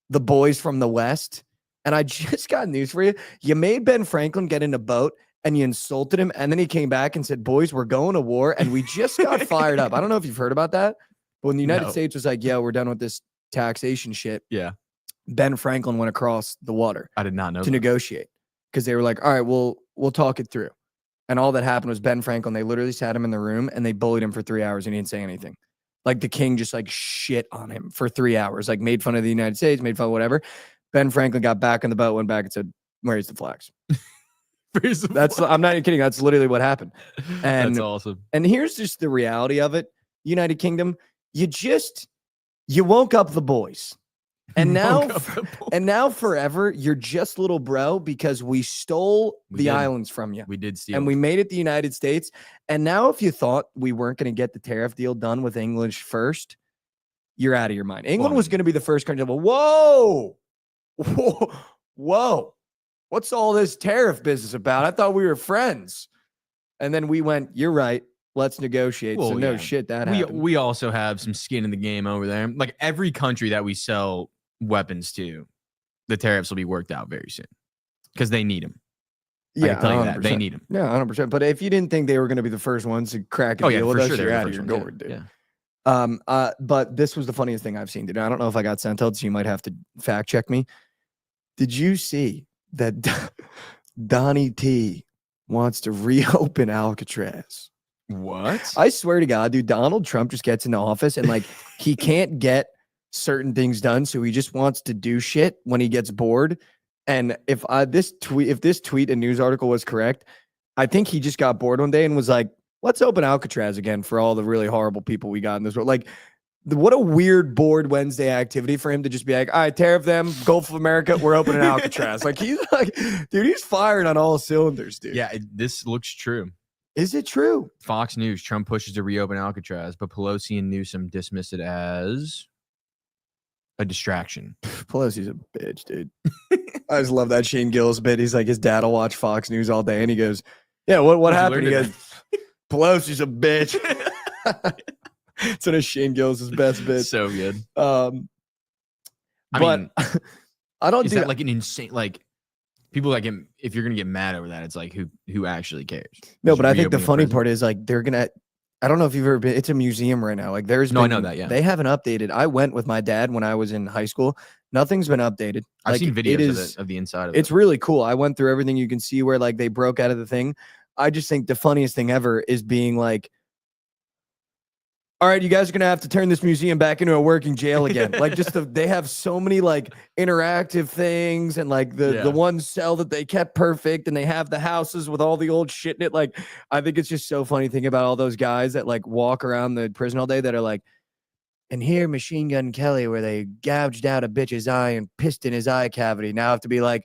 the boys from the West, and I just got news for you. You made Ben Franklin get in a boat, and you insulted him, and then he came back and said, boys, we're going to war, and we just got fired up. I don't know if you've heard about that, but when the United States was like, yeah, we're done with this taxation shit. Yeah. Ben Franklin went across the water. I did not know to negotiate, because they were like, all right, we'll talk it through. And all that happened was Ben Franklin, they literally sat him in the room and they bullied him for 3 hours and he didn't say anything. Like the king just like shit on him for 3 hours, like made fun of the United States, made fun of whatever. Ben Franklin got back on the boat, went back and said, raise the flags. I'm not even kidding. That's literally what happened. And that's awesome. And here's just the reality of it. United Kingdom, you woke up the boys. And now, Woke up the board. and now forever, you're just little bro because we stole We the did. islands from you. We did steal. And we made it the United States. And now if you thought we weren't going to get the tariff deal done with English first, you're out of your mind. England was going to be the first country. Whoa. What's all this tariff business about? I thought we were friends. And then we went, you're right. Let's negotiate. Well, So no yeah. shit that happened. We also have some skin in the game over there. Like every country that we sell weapons to, the tariffs will be worked out very soon because they need them. I can tell you that. They need them. Yeah, 100%. But if you didn't think they were going to be the first ones to crack a deal with us, you're out of your gourd, dude. Yeah. But this was the funniest thing I've seen, dude. I don't know if I got sent out, so you might have to fact check me. Did you see that Donnie T wants to reopen Alcatraz? What? I swear to God, dude, Donald Trump just gets into office and like he can't get certain things done, so he just wants to do shit when he gets bored. And if this tweet and news article was correct, I think he just got bored one day and was like, "Let's open Alcatraz again for all the really horrible people we got in this world." Like, what a weird bored Wednesday activity for him to just be like, "All right, tariff them, Gulf of America, we're opening Alcatraz." Like he's like, dude, he's firing on all cylinders, dude. Yeah, this looks true. Is it true? Fox News: Trump pushes to reopen Alcatraz, but Pelosi and Newsom dismiss it as a distraction. Pelosi's a bitch, dude. I just love that Shane Gillis bit. He's like, his dad will watch Fox News all day, and he goes, "Yeah, what happened?" He goes, "Pelosi's a bitch." It's one of Shane Gillis' best bits. So good. I mean, I don't is do that like an insane like people like him? If you're gonna get mad over that, it's like who actually cares? No, Just but I think the reopening a funny prison? part is like they're gonna. I don't know if you've ever been. It's a museum right now. Like there's No, I been- know that, yeah. They haven't updated. I went with my dad when I was in high school. Nothing's been updated. I've Like, seen it videos is- of the inside of It's it. really cool. I went through everything. You can see where like they broke out of the thing. I just think the funniest thing ever is being like, "All right, you guys are gonna have to turn this museum back into a working jail again." Like just they have so many like interactive things and like the Yeah. one cell that they kept perfect, and they have the houses with all the old shit in it. Like I think it's just so funny thinking about all those guys that like walk around the prison all day that are like, "And here, Machine Gun Kelly, where they gouged out a bitch's eye and pissed in his eye cavity." Now I have to be like,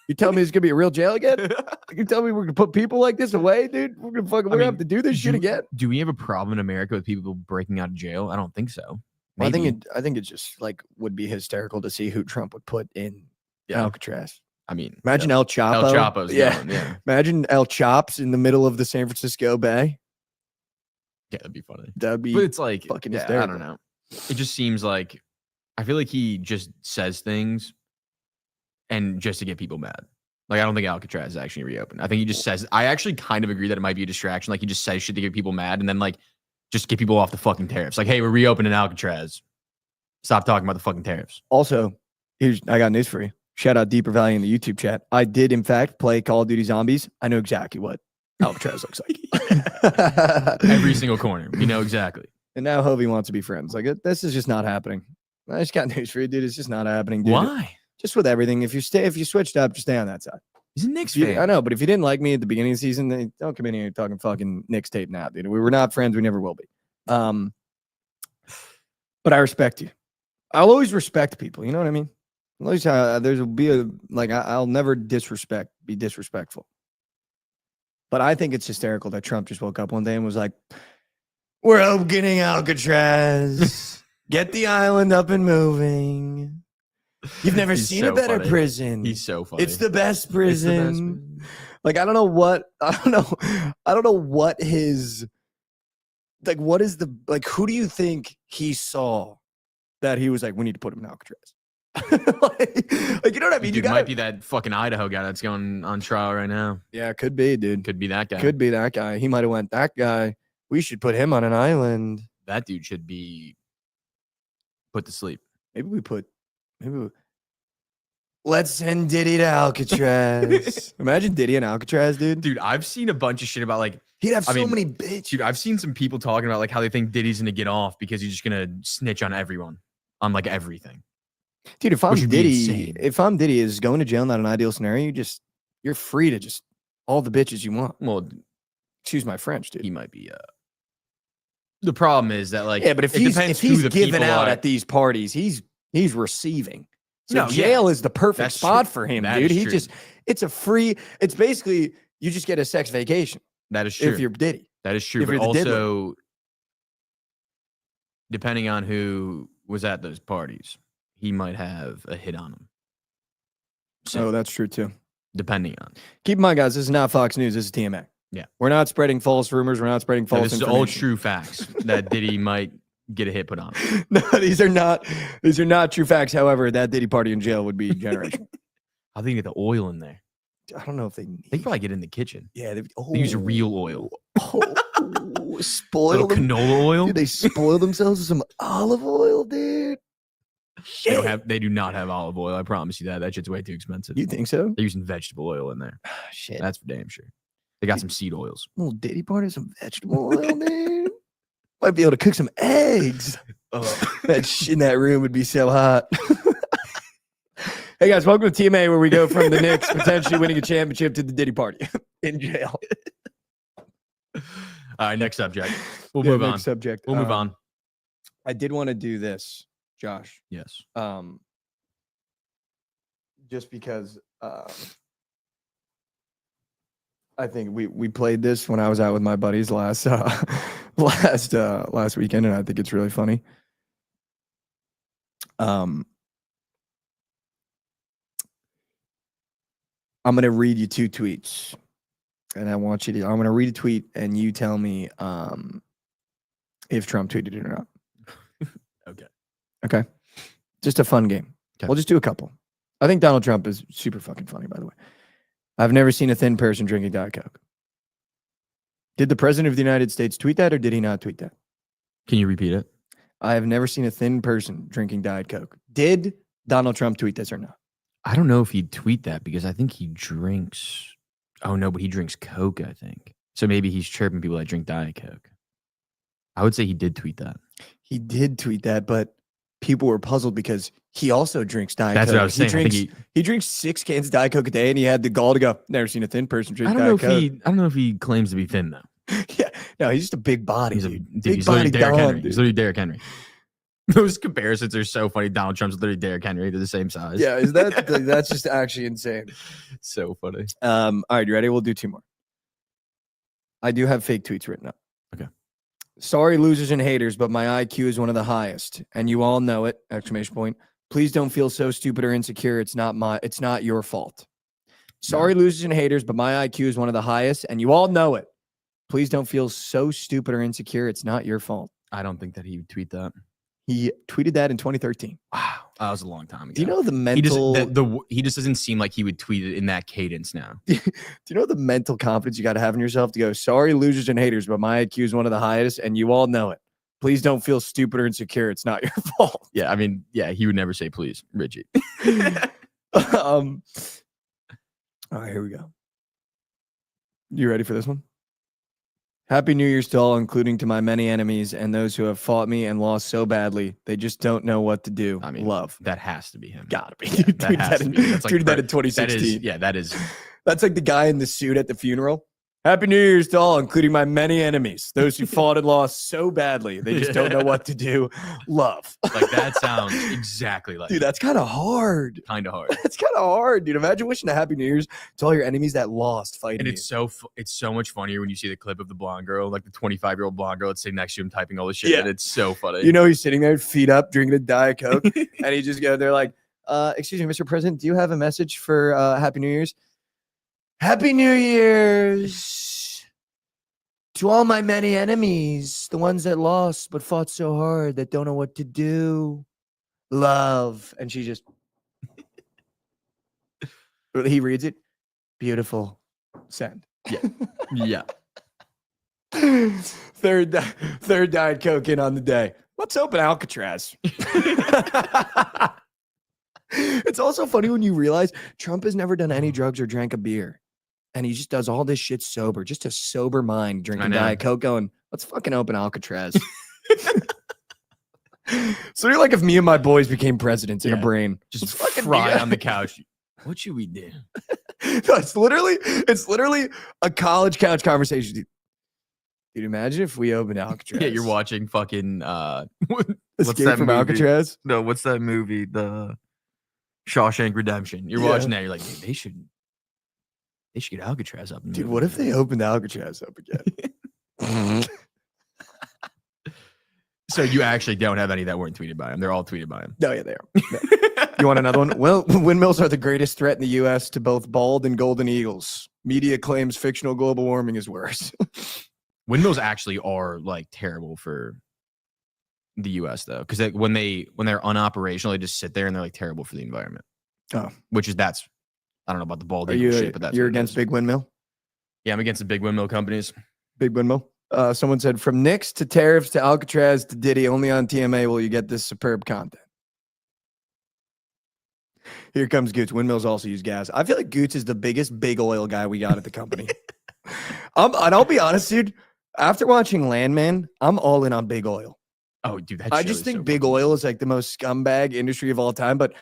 "You tell me it's gonna be a real jail again? You tell me we're gonna put people like this away, dude? We're gonna have to do this shit again?" Do we have a problem in America with people breaking out of jail? I don't think so. Well, Maybe. I think it just like would be hysterical to see who Trump would put in Yeah. Alcatraz. I mean, Imagine El Chapo. El Chapo's yeah. going, yeah. Imagine El Chops in the middle of the San Francisco Bay. Yeah, that'd be funny. That'd be But it's like, fucking I hysterical. don't know. It just seems like I feel like he just says things and just to get people mad. Like I don't think Alcatraz is actually reopened. I think he just says. I actually kind of agree that it might be a distraction. Like he just says shit to get people mad, and then like just get people off the fucking tariffs. Like, hey, we're reopening Alcatraz. Stop talking about the fucking tariffs. Also, I got news for you. Shout out Deeper Valley in the YouTube chat. I did, in fact, play Call of Duty Zombies. I know exactly what Alcatraz looks like. Every single corner. We know exactly. And now Hovey wants to be friends. Like, this is just not happening. I just got news for you, dude. It's just not happening, dude. Why? Just with everything. If you switched up, just stay on that side. He's a Knicks I fan. know, but if you didn't like me at the beginning of the season, then don't come in here talking fucking Knicks tape now, dude. We were not friends. We never will be. But I respect you. I'll always respect people. You know what I mean? At least there's be a like I'll never be disrespectful. But I think it's hysterical that Trump just woke up one day and was like, "We're opening Alcatraz. Get the island up and moving. You've never He's seen so a better funny. prison. He's so funny. It's the best It's the prison." best prison. Like I don't know what his like what is the like who do you think he saw that he was like, we need to put him in Alcatraz? like you know what I mean? Dude, You might be that fucking Idaho guy that's going on trial right now. Yeah, could be, dude. Could be that guy. Could be that guy. He might have went, that guy, we should put him on an island. That dude should be put to sleep. Maybe we let's send Diddy to Alcatraz. Imagine Diddy in Alcatraz, dude. Dude, I've seen a bunch of shit about like, He'd have I so mean, many bitches. dude, I've seen some people talking about like how they think Diddy's gonna get off because he's just gonna snitch on everyone, on like everything. Dude, if I'm Which would be Diddy, insane. is going to jail not an ideal scenario, you're free to just all the bitches you want. Well, Excuse my French, dude. he might be The problem is that, like, Yeah, but if it depends who he's the giving people out are. at these parties, he's receiving. So No, jail is the perfect That's spot true. for him, That dude. is He true. just it's a free. It's basically you just get a sex vacation That is true. if you're Diddy. That is true. if But you're the diddler. also, depending on who was at those parties, he might have a hit on him. So, that's true too. depending on. Keep in mind, guys, this is not Fox News. This is TMA. Yeah. We're not spreading false rumors. We're not spreading No, false this is information. all true facts that Diddy might get a hit put on him. No, these are not true facts. However, that Diddy party in jail would be generational. How do they get the oil in there? I don't know if they need. They probably get it in the kitchen. Yeah, they They use real oil. Spoil Little them. canola oil. Dude, they spoil themselves with some olive oil, dude. They do not have olive oil. I promise you that. That shit's way too expensive. You think so? They're using vegetable oil in there. Shit. That's for damn sure. They got some seed oils. Little Diddy party, some vegetable oil, dude. Might be able to cook some eggs. That shit in that room would be so hot. Hey guys, welcome to TMA, where we go from the Knicks potentially winning a championship to the Diddy party in jail. All right, next subject. We'll move on. Next subject. We'll move on. I did want to do this, Josh. Yes. Just because I think we played this when I was out with my buddies last weekend, and I think it's really funny. I'm gonna read you two tweets, and I'm gonna read a tweet, and you tell me if Trump tweeted it or not. Okay. Just a fun game. Okay. We'll just do a couple. I think Donald Trump is super fucking funny, by the way. I've never seen a thin person drinking Diet Coke. Did the president of the United States tweet that, or did he not tweet that? Can you repeat it? I have never seen a thin person drinking Diet Coke. Did Donald Trump tweet this or not? I don't know if he'd tweet that because I think he drinks. Oh, no, but he drinks Coke, I think. So maybe he's chirping people that drink Diet Coke. I would say he did tweet that. He did tweet that, but people were puzzled because he also drinks Diet That's Coke. what I was saying. I think He drinks 6 cans of Diet Coke a day, and he had the gall to go, never seen a thin person drink I don't Diet know if Coke. I don't know if he claims to be thin though. Yeah, no, he's just a big body. He's Big literally body Derrick Don, Henry. dude. He's literally Derrick Henry. Those comparisons are so funny. Donald Trump's literally Derrick Henry. They're the same size. Yeah, that's just actually insane. So funny. All right, you ready? We'll do 2 more. I do have fake tweets written up. Okay. Sorry, losers and haters, but my IQ is one of the highest, and you all know it! Exclamation point. Please don't feel so stupid or insecure. It's not your fault. Sorry, losers and haters, but my IQ is one of the highest, and you all know it. Please don't feel so stupid or insecure. It's not your fault. I don't think that he would tweet that. He tweeted that in 2013. Wow. That was a long time ago. Do you know the mental? He just doesn't seem like he would tweet it in that cadence now. Do you know the mental confidence you got to have in yourself to go, sorry, losers and haters, but my IQ is one of the highest, and you all know it. Please don't feel stupid or insecure. It's not your fault. Yeah, I mean, yeah, he would never say please, Richie. All right, here we go. You ready for this one? Happy New Year's to all, including to my many enemies and those who have fought me and lost so badly. They just don't know what to do. I mean, love. That has to be him. Gotta be. Yeah, that has to be. That's like Tweeted that in 2016. That is. That's like the guy in the suit at the funeral. Happy New Year's to all, including my many enemies, those who fought and lost so badly. They just don't know what to do. Love. Like that sounds exactly like. Dude, that's kind of hard. Kind of hard. That's kind of hard, dude. Imagine wishing a Happy New Year's to all your enemies that lost fighting And you. it's so much funnier when you see the clip of the blonde girl, like the 25-year-old blonde girl that's sitting next to him typing all this shit. Yeah. And it's so funny. You know, he's sitting there, feet up, drinking a Diet Coke, and he just go there like, excuse me, Mr. President, do you have a message for Happy New Year's? Happy New Year's to all my many enemies, the ones that lost but fought so hard that don't know what to do. Love. And she just, he reads it. Beautiful. Send. Yeah. Third Diet Coke in on the day. Let's open Alcatraz. It's also funny when you realize Trump has never done any drugs or drank a beer. And he just does all this shit sober, just a sober mind, drinking Diet Coke, going, let's fucking open Alcatraz. So you're like if me and my boys became presidents in a brain. Just fucking fry on the couch. What should we do? No, it's literally a college couch conversation. Dude. Dude, imagine if we opened Alcatraz. Yeah, you're watching fucking what's Escape that from movie? Alcatraz. No, what's that movie? The Shawshank Redemption. You're watching that. You're like, dude, they should get Alcatraz up. And Dude, moving what if again." they opened Alcatraz up again? So you actually don't have any that weren't tweeted by him. They're all tweeted by him. No, yeah, they are. Yeah. You want another one? Well, windmills are the greatest threat in the U.S. to both bald and golden eagles. Media claims fictional global warming is worse. Windmills actually are like terrible for the U.S. though, because when they're unoperational, they just sit there and they're like terrible for the environment. Oh, That's I don't know about the bald are eagle you? shit, but that's You're what it against is. big windmill? Yeah, I'm against the big windmill companies. Big windmill. Someone said, from Knicks to tariffs to Alcatraz to Diddy, only on TMA will you get this superb content. Here comes Goots. Windmills also use gas. I feel like Goots is the biggest big oil guy we got at the company. And I'll be honest, dude. After watching Landman, I'm all in on big oil. Oh, dude, that I show just is think so big fucking oil good. is like the most scumbag industry of all time, but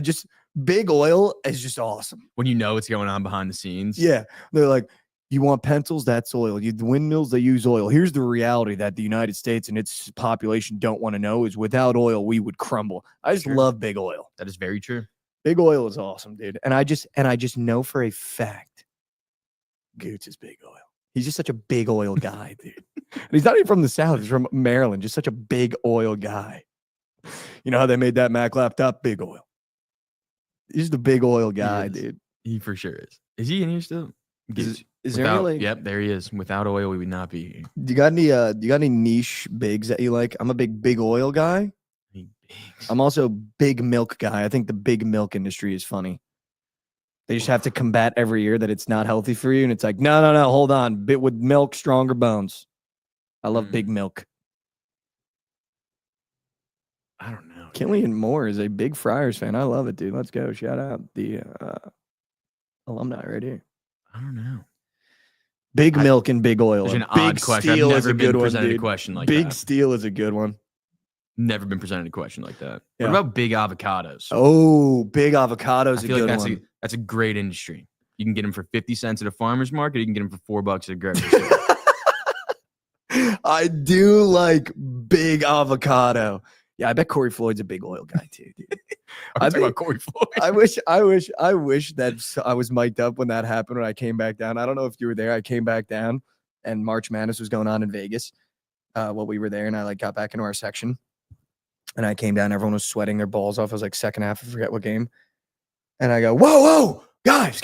just big oil is just awesome. When you know what's going on behind the scenes. Yeah. They're like, you want pencils? That's oil. The windmills, they use oil. Here's the reality that the United States and its population don't want to know is without oil, we would crumble. I just Sure. love big oil. That is very true. Big oil is awesome, dude. And I just know for a fact Goots is big oil. He's just such a big oil guy, dude. And he's not even from the South. He's from Maryland. Just such a big oil guy. You know how they made that Mac laptop? Big oil. He's the big oil guy, is. dude. He for sure is. Is he in here still? Is there any, like, Yep, there he is. Without oil, we would not be here. do you got any niche bigs that you like? I'm a big oil guy. I'm also big milk guy. I think the big milk industry is funny. They just have to combat every year that it's not healthy for you. And it's like, no, hold on. Bit with milk, stronger bones. I love big milk. I don't know. Killian Moore is a big Friars fan. I love it, dude. Let's go. Shout out the alumni right here. I don't know. Big milk and big oil. There's an Big odd question. Steel I've is never a good been one, presented a dude. question like Big that. Steel is a good one. Never been presented a question like that. Yeah. What about big avocados? Oh, big avocados is I a feel good like one. that's a great industry. You can get them for 50 cents at a farmer's market. You can get them for $4 at a grocery store. I do like big avocado. Yeah, I bet Corey Floyd's a big oil guy too, dude. I'm I talking think- about Corey Floyd. I wish that I was mic'd up when that happened when I came back down. I don't know if you were there. I came back down and March Madness was going on in Vegas while we were there, and I like got back into our section. And I came down, everyone was sweating their balls off. I was like second half, I forget what game. And I go, whoa, guys.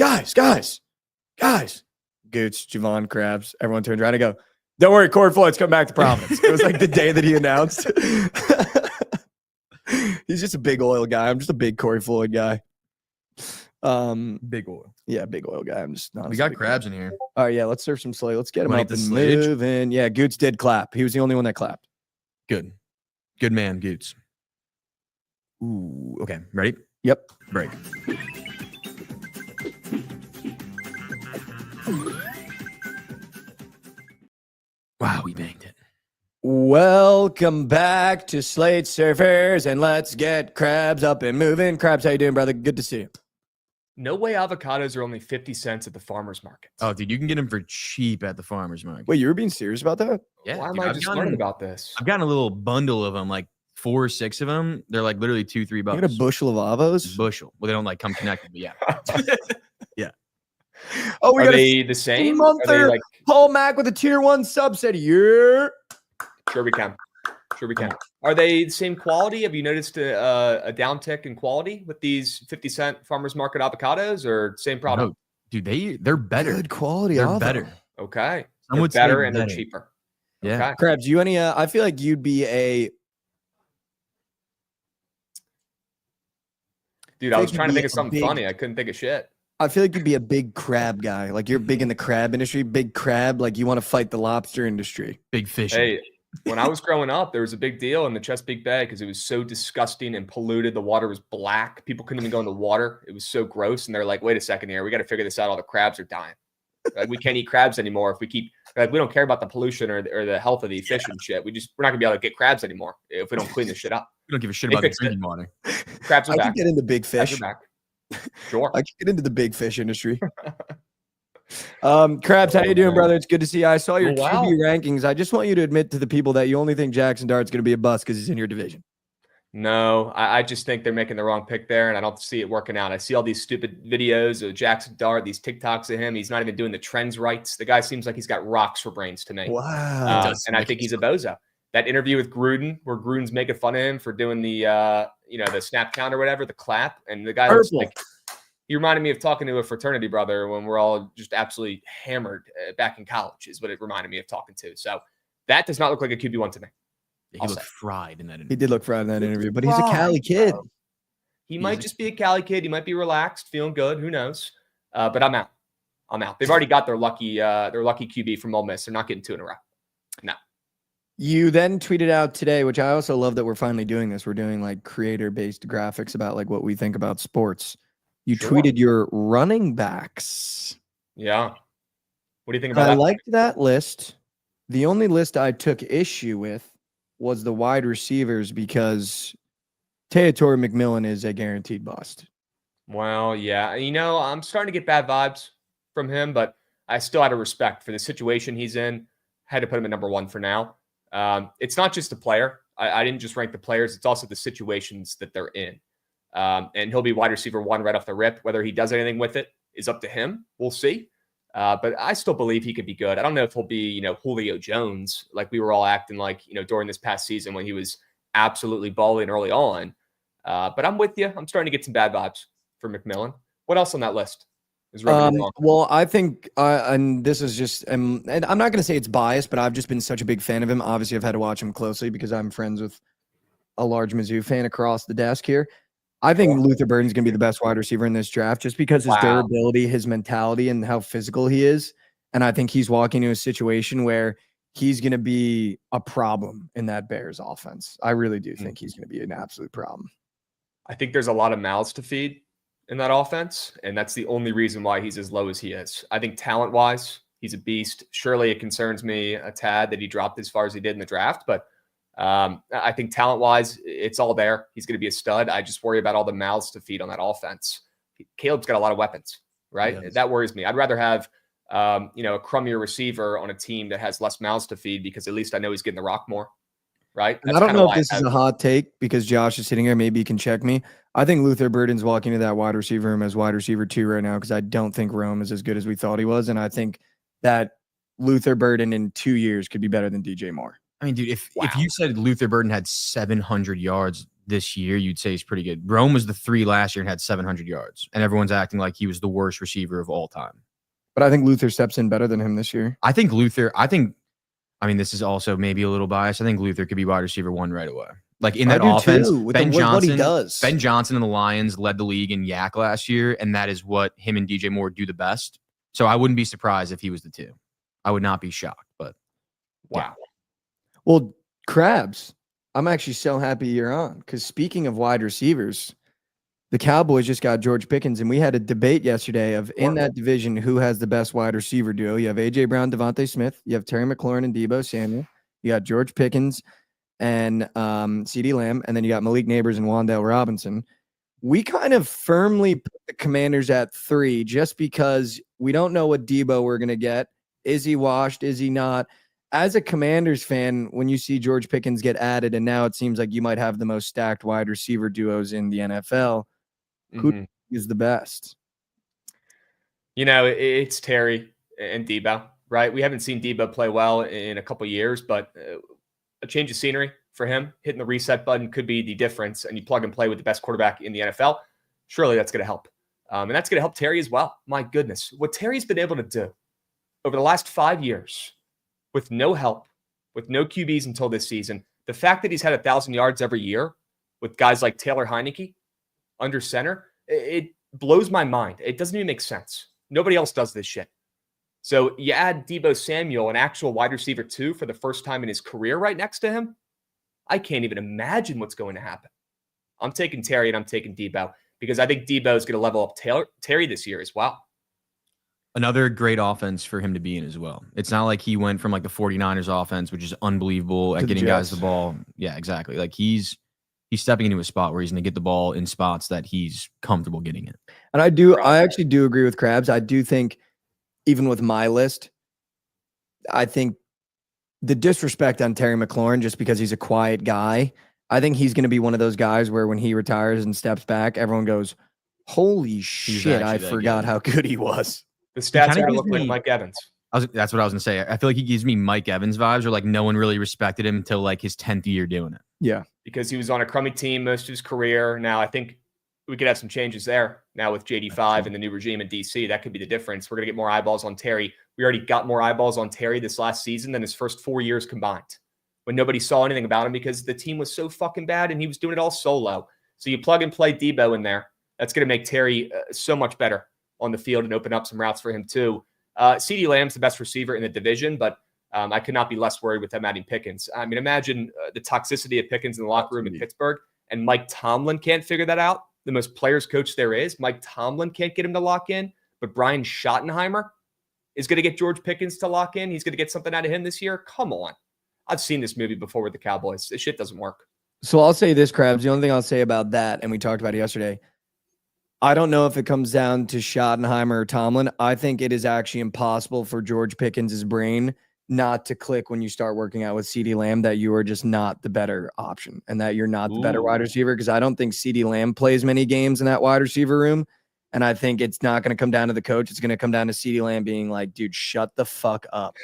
Goots, Jovan, Krabs, everyone turns around. I go, don't worry, Corey Floyd's come back to Providence. It was like the day that he announced. He's just a big oil guy. I'm just a big Corey Floyd guy. Big oil. Yeah, big oil guy. I'm just not. We got Krabs in here. All right, yeah, let's serve some slate. Let's get him Wanna up eat the and slage? moving. Yeah, Goots did clap. He was the only one that clapped. Good. Good man, Goots. Ooh, okay. Ready? Yep. Break. Wow, we banged it. Welcome back to Slate Surfers, and let's get Krabs up and moving. Krabs, how you doing, brother? Good to see you. No way avocados are only 50 cents at the farmer's market. Oh, dude, you can get them for cheap at the farmer's market. Wait, you were being serious about that? Yeah, Why am dude, I I've just gotten- learning about this? I've gotten a little bundle of them, like 4 or 6 of them. They're like literally $2-3. You got a bushel of avos? Bushel. Well, they don't like come connected, but yeah. Oh, we Are got a they the same? Are they monther like, Paul Mack with a tier 1 subset. Yeah. sure we can. Sure we can. Are they the same quality? Have you noticed a downtick in quality with these 50-cent farmer's market avocados, or same product? No, dude, they're better. Good quality. They're avo. better. Okay. Some They're would say better and they're better. cheaper. Yeah. Okay. Krabs, you any? I feel like you'd be a. Dude, I Think was trying you'd to be think a of something big- funny. I couldn't think of shit. I feel like you'd be a big crab guy. Like you're big in the crab industry. Big crab. Like you want to fight the lobster industry. Big fish. Hey, when I was growing up, there was a big deal in the Chesapeake Bay because it was so disgusting and polluted. The water was black. People couldn't even go in the water. It was so gross. And they're like, wait a second here. We got to figure this out. All the crabs are dying. Like, we can't eat crabs anymore if we keep, like, we don't care about the pollution or the health of the fish and shit. We're not gonna be able to get crabs anymore if we don't clean this shit up. We don't give a shit They about the fixed it. drinking water. Crabs are I back. could get into big Crabs fish. are back. Sure. I could get into the big fish industry. Krabs, how you doing, brother? It's good to see you. I saw your Oh, wow. QB rankings. I just want you to admit to the people that you only think Jackson Dart's going to be a bust because he's in your division. No, I just think they're making the wrong pick there, and I don't see it working out. I see all these stupid videos of Jackson Dart, these TikToks of him. He's not even doing the trends right. The guy seems like he's got rocks for brains to me. Wow. And I think he's a bozo. That interview with Gruden, where Gruden's making fun of him for doing the the snap count or whatever, the clap, and the guy looks like he reminded me of talking to a fraternity brother when we're all just absolutely hammered back in college. Is what it reminded me of talking to. So that does not look like a QB1 to me. He looked fried in that interview. He did look fried in that interview, but he's a Cali kid. He might just be a Cali kid. He might be relaxed, feeling good. Who knows? But I'm out. They've already got their lucky QB from Ole Miss. They're not getting 2 in a row. No. You then tweeted out today, which I also love that we're finally doing this. We're doing like creator-based graphics about like what we think about sports. You tweeted your running backs. Yeah. What do you think about that? I that? liked that list. The only list I took issue with was the wide receivers because Teodoro McMillan is a guaranteed bust. Well, yeah. I'm starting to get bad vibes from him, but I still had a respect for the situation he's in. Had to put him at number 1 for now. It's not just the player. I didn't just rank the players. It's also the situations that they're in. And he'll be wide receiver 1 right off the rip. Whether he does anything with it is up to him. We'll see. But I still believe he could be good. I don't know if he'll be, Julio Jones, like we were all acting like, during this past season when he was absolutely balling early on. But I'm with you. I'm starting to get some bad vibes for McMillan. What else on that list is rubbing you wrong? Well, I think, and this is just, and I'm not going to say it's biased, but I've just been such a big fan of him. Obviously, I've had to watch him closely because I'm friends with a large Mizzou fan across the desk here. I think Luther Burden's going to be the best wide receiver in this draft just because his durability, his mentality, and how physical he is. And I think he's walking into a situation where he's going to be a problem in that Bears offense. I really do think he's going to be an absolute problem. I think there's a lot of mouths to feed in that offense, and that's the only reason why he's as low as he is. I think talent-wise, he's a beast. Surely it concerns me a tad that he dropped as far as he did in the draft, but I think talent-wise, it's all there. He's going to be a stud. I just worry about all the mouths to feed on that offense. Caleb's got a lot of weapons, right? That worries me. I'd rather have, a crummier receiver on a team that has less mouths to feed because at least I know he's getting the rock more, right? And I don't know if this is a hot take because Josh is sitting here. Maybe he can check me. I think Luther Burden's walking into that wide receiver room as wide receiver 2 right now because I don't think Rome is as good as we thought he was. And I think that Luther Burden in 2 years could be better than DJ Moore. I mean, dude, if you said Luther Burden had 700 yards this year, you'd say he's pretty good. Rome was the 3 last year and had 700 yards, and everyone's acting like he was the worst receiver of all time. But I think Luther steps in better than him this year. I mean, this is also maybe a little biased. I think Luther could be wide receiver 1 right away. Like in that offense, Ben Johnson and the Lions led the league in yak last year, and that is what him and DJ Moore do the best. So I wouldn't be surprised if he was the 2. I would not be shocked, but wow. Yeah. Well, Krabs, I'm actually so happy you're on because speaking of wide receivers, the Cowboys just got George Pickens, and we had a debate yesterday of in that division who has the best wide receiver duo. You have A.J. Brown, Devontae Smith. You have Terry McLaurin and Deebo Samuel. You got George Pickens and CeeDee Lamb, and then you got Malik Neighbors and Wan'Dale Robinson. We kind of firmly put the Commanders at 3 just because we don't know what Deebo we're going to get. Is he washed? Is he not? As a Commanders fan, when you see George Pickens get added, and now it seems like you might have the most stacked wide receiver duos in the NFL, who is the best? It's Terry and Deebo, right? We haven't seen Deebo play well in a couple of years, but a change of scenery for him, hitting the reset button could be the difference, and you plug and play with the best quarterback in the NFL. Surely that's going to help. And that's going to help Terry as well. My goodness, what Terry's been able to do over the last 5 years with no help, with no QBs until this season, the fact that he's had 1,000 yards every year with guys like Taylor Heineke under center, it blows my mind. It doesn't even make sense. Nobody else does this shit. So you add Deebo Samuel, an actual wide receiver 2 for the first time in his career right next to him. I can't even imagine what's going to happen. I'm taking Terry and I'm taking Deebo because I think Deebo is going to level up Terry this year as well. Another great offense for him to be in as well. It's not like he went from like the 49ers offense, which is unbelievable at getting guys the ball. Yeah, exactly. Like he's stepping into a spot where he's going to get the ball in spots that he's comfortable getting it. And I actually do agree with Krabs. I do think even with my list, I think the disrespect on Terry McLaurin, just because he's a quiet guy, I think he's going to be one of those guys where when he retires and steps back, everyone goes, holy shit, I actually that forgot good. how good he was. The stats kinda are gives look like me- Mike Evans. That's what I was gonna say. I feel like he gives me Mike Evans vibes, or like no one really respected him until like his 10th year doing it. Yeah. Because he was on a crummy team most of his career. Now, I think we could have some changes there now with JD5 and the new regime in DC. That could be the difference. We're going to get more eyeballs on Terry. We already got more eyeballs on Terry this last season than his first 4 years combined, when nobody saw anything about him because the team was so fucking bad and he was doing it all solo. So you plug and play Debo in there. That's going to make Terry so much better on the field and open up some routes for him too. CeeDee Lamb's the best receiver in the division, but I could not be less worried with them adding Pickens. I mean, imagine the toxicity of Pickens in the locker room in Pittsburgh, and Mike Tomlin can't figure that out. The most players coach there is. Mike Tomlin can't get him to lock in, but Brian Schottenheimer is going to get George Pickens to lock in. He's going to get something out of him this year. Come on. I've seen this movie before with the Cowboys. This shit doesn't work. So I'll say this, Krabs. The only thing I'll say about that, and we talked about it yesterday, I don't know if it comes down to Schottenheimer or Tomlin. I think it is actually impossible for George Pickens' brain not to click when you start working out with CeeDee Lamb that you are just not the better option and that you're not the better wide receiver, because I don't think CeeDee Lamb plays many games in that wide receiver room. And I think it's not going to come down to the coach. It's going to come down to CeeDee Lamb being like, dude, shut the fuck up.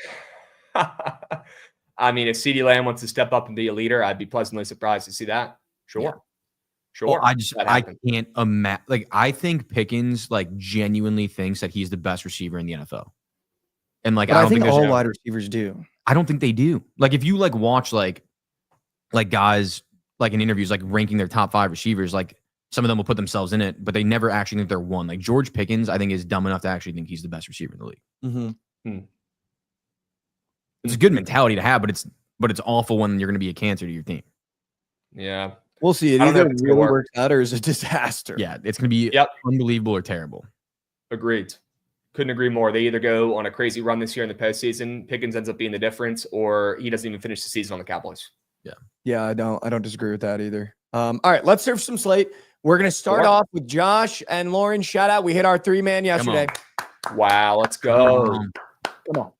I mean, if CeeDee Lamb wants to step up and be a leader, I'd be pleasantly surprised to see that. Sure. Yeah. Sure. Well, I can't imagine. Like, I think Pickens like genuinely thinks that he's the best receiver in the NFL. And like, But I don't think all there's wide receivers do. I don't think they do. Like, if you like watch like guys like in interviews, like ranking their top 5 receivers, like some of them will put themselves in it, but they never actually think they're one. Like George Pickens, I think is dumb enough to actually think he's the best receiver in the league. Mm-hmm. It's a good mentality to have, but it's awful when you're going to be a cancer to your team. Yeah. We'll see. It I don't know either if it's gonna really work. works out or is a disaster. Yeah, it's going to be unbelievable or terrible. Agreed. Couldn't agree more. They either go on a crazy run this year in the postseason, Pickens ends up being the difference, or he doesn't even finish the season on the Cowboys. Yeah, I don't disagree with that either. All right, let's surf some slate. We're going to start off with Josh and Lauren. Shout out. We hit our 3-man yesterday. Wow, let's go. Come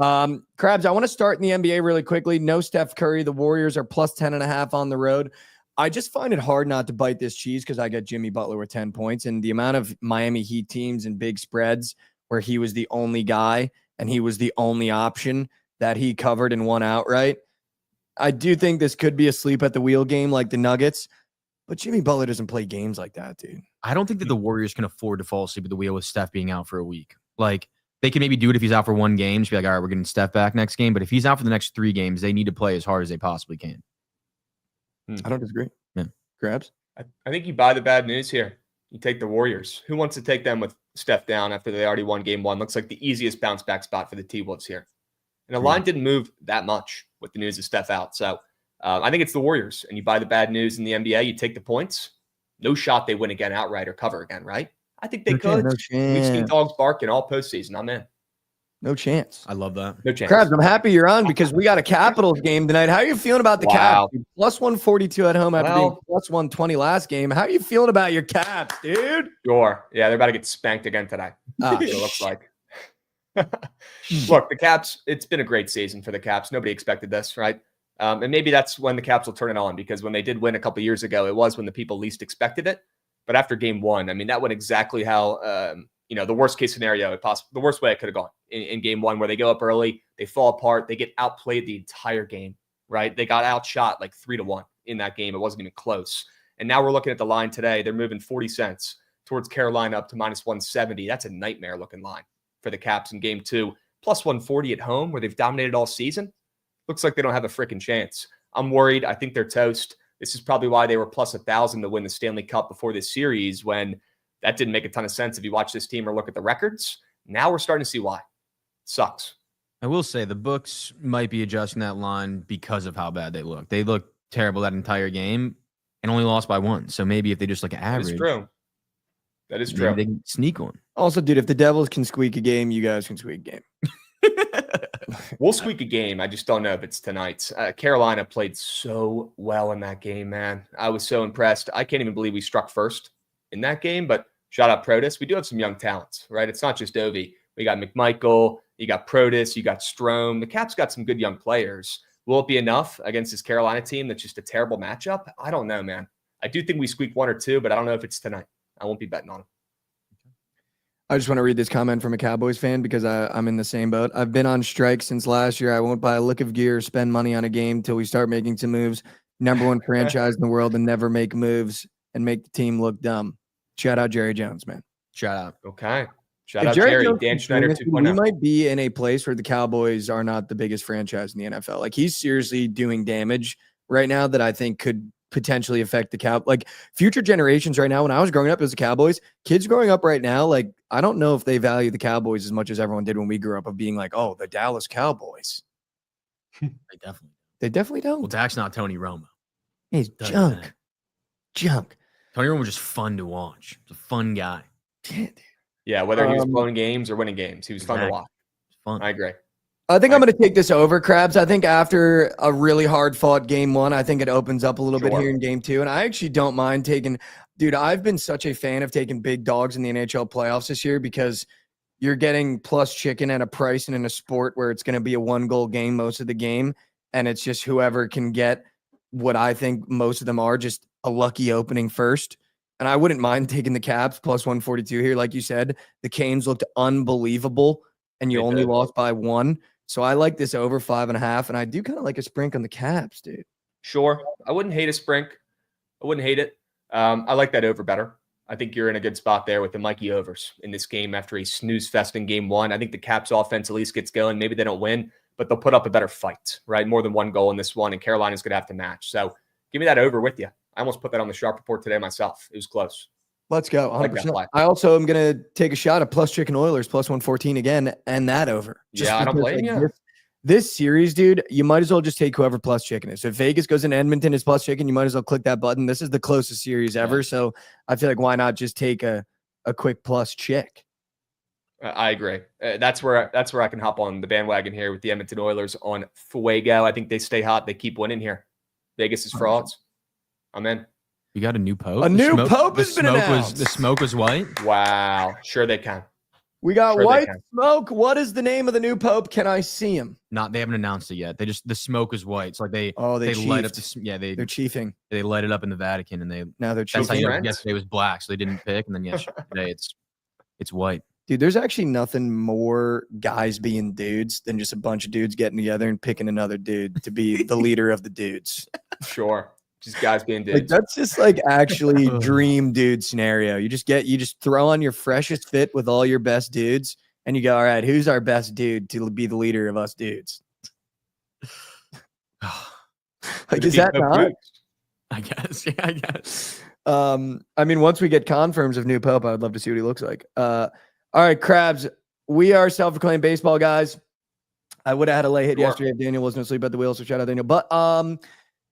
on. Krabs, I want to start in the NBA really quickly. No Steph Curry. The Warriors are plus 10.5 on the road. I just find it hard not to bite this cheese because I got Jimmy Butler with 10 points, and the amount of Miami Heat teams and big spreads where he was the only guy and he was the only option that he covered and won outright. I do think this could be a sleep at the wheel game like the Nuggets, but Jimmy Butler doesn't play games like that, dude. I don't think that the Warriors can afford to fall asleep at the wheel with Steph being out for a week. Like, they can maybe do it if he's out for one game. Just be like, all right, we're getting Steph back next game. But if he's out for the next 3 games, they need to play as hard as they possibly can. I don't disagree. Yeah. Krabs? I think you buy the bad news here. You take the Warriors. Who wants to take them with Steph down after they already won game 1? Looks like the easiest bounce back spot for the T-Wolves here. And the line didn't move that much with the news of Steph out. So I think it's the Warriors. And you buy the bad news in the NBA. You take the points. No shot they win again outright or cover again, right? I think they could. No We've seen chance. dogs bark in all postseason. I'm in. No chance. I love that. No chance. Krabs, I'm happy you're on because we got a Capitals game tonight. How are you feeling about the Wow. Caps? Plus 142 at home after being Well- plus 120 last game. How are you feeling about your Caps, dude? Sure. Yeah, they're about to get spanked again today. Ah, It looks like. Look, the Caps, it's been a great season for the Caps. Nobody expected this, right? And maybe that's when the Caps will turn it on, because when they did win a couple years ago, it was when the people least expected it. But after game 1, I mean, that went exactly how, the worst case scenario, the worst way it could have gone in game 1, where they go up early, they fall apart, they get outplayed the entire game, right? They got outshot like 3-1 in that game. It wasn't even close. And now we're looking at the line today. They're moving 40 cents towards Carolina up to minus 170. That's a nightmare looking line for the Caps in game 2. Plus 140 at home, where they've dominated all season. Looks like they don't have a freaking chance. I'm worried. I think they're toast. This is probably why they were plus 1,000 to win the Stanley Cup before this series, when that didn't make a ton of sense if you watch this team or look at the records. Now we're starting to see why. Sucks. I will say the books might be adjusting that line because of how bad they look. They look terrible that entire game and only lost by 1. So maybe if they just look at average, That is true. That is maybe true. they can sneak one. Also, dude, if the Devils can squeak a game, you guys can squeak a game. We'll squeak a game. I just don't know if it's tonight's. Carolina played so well in that game, man. I was so impressed. I can't even believe we struck first in that game, but shout out Protus. We do have some young talents, right? It's not just Ovi. We We got McMichael. You got Protus. You got Strome. The Caps got some good young players. Will it be enough against this Carolina team that's just a terrible matchup? I don't know, man. I do think we squeak 1 or 2, but I don't know if it's tonight. I won't be betting on them. I just want to read this comment from a Cowboys fan because I'm in the same boat. I've been on strike since last year. I won't buy a lick of gear or spend money on a game till we start making some moves. Number 1 franchise in the world and never make moves and make the team look dumb. Shout out Jerry Jones, man. Shout out. Okay. Shout If out Jerry. Jones Dan keeps doing Schneider this, 2.0. We might be in a place where the Cowboys are not the biggest franchise in the NFL. Like, he's seriously doing damage right now that I think could potentially affect the like future generations right now. When I was growing up as a Cowboys, kids growing up right now, like, I don't know if they value the Cowboys as much as everyone did when we grew up, of being like, oh, the Dallas Cowboys. They definitely don't. Well, Dak's not Tony Romo. He's Doesn't junk. matter. Junk. Tony Romo was just fun to watch. He's a fun guy. Yeah, whether he was blowing games or winning games, he was fun to Exactly. watch. Fun. I agree. I think I'm going to take this over, Krabs. I think after a really hard-fought game 1, I think it opens up a little bit here in game 2. And I actually don't mind taking – dude, I've been such a fan of taking big dogs in the NHL playoffs this year because you're getting plus chicken at a price and in a sport where it's going to be a 1-goal game most of the game. And it's just whoever can get what I think most of them are, just a lucky opening first. And I wouldn't mind taking the Caps plus 142 here. Like you said, the Canes looked unbelievable, and you only lost by 1. So I like this over 5.5, and I do kind of like a sprink on the Caps, dude. Sure. I wouldn't hate a sprink. I wouldn't hate it. I like that over better. I think you're in a good spot there with the Mikey Overs in this game after a snooze fest in game 1. I think the Caps offense at least gets going. Maybe they don't win, but they'll put up a better fight, right? More than 1 goal in this one, and Carolina's going to have to match. So give me that over with you. I almost put that on the sharp report today myself. It was close. Let's go. I like that 100%. play. I also am going to take a shot at plus chicken Oilers plus 114 again, and that over. Yeah, I don't because, blame you. This series, dude, you might as well just take whoever plus chicken is. If Vegas goes in Edmonton is plus chicken, you might as well click that button. This is the closest series ever. So I feel like why not just take a quick plus chick? I agree. That's where I can hop on the bandwagon here with the Edmonton Oilers on Fuego. I think they stay hot. They keep winning here. Vegas is frauds. I'm in. You got a new pope. A new pope has been announced. The smoke was white. Wow. Sure they can. We got Sure they white can. smoke. What is the name of the new pope? Can I see him? They haven't announced it yet. The smoke was white. It's like they light up they're chiefing. they light it up in the Vatican, and Now they're that's how chiefing. you know Trent? yesterday was black, so they didn't pick, and then yesterday it's white. Dude, there's actually nothing more guys being dudes than just a bunch of dudes getting together and picking another dude to be the leader of the dudes. Sure. Just guys being dudes. Like, that's just like actually dream dude scenario. You just throw on your freshest fit with all your best dudes, and you go, all right, who's our best dude to be the leader of us dudes? Like, is that not? I guess. Yeah, I guess. I mean, once we get confirms of new pope, I would love to see what he looks like. All right, Krabs, we are self-proclaimed baseball guys. I would have had a late hit yesterday if Daniel wasn't asleep at the wheel, so shout out Daniel. But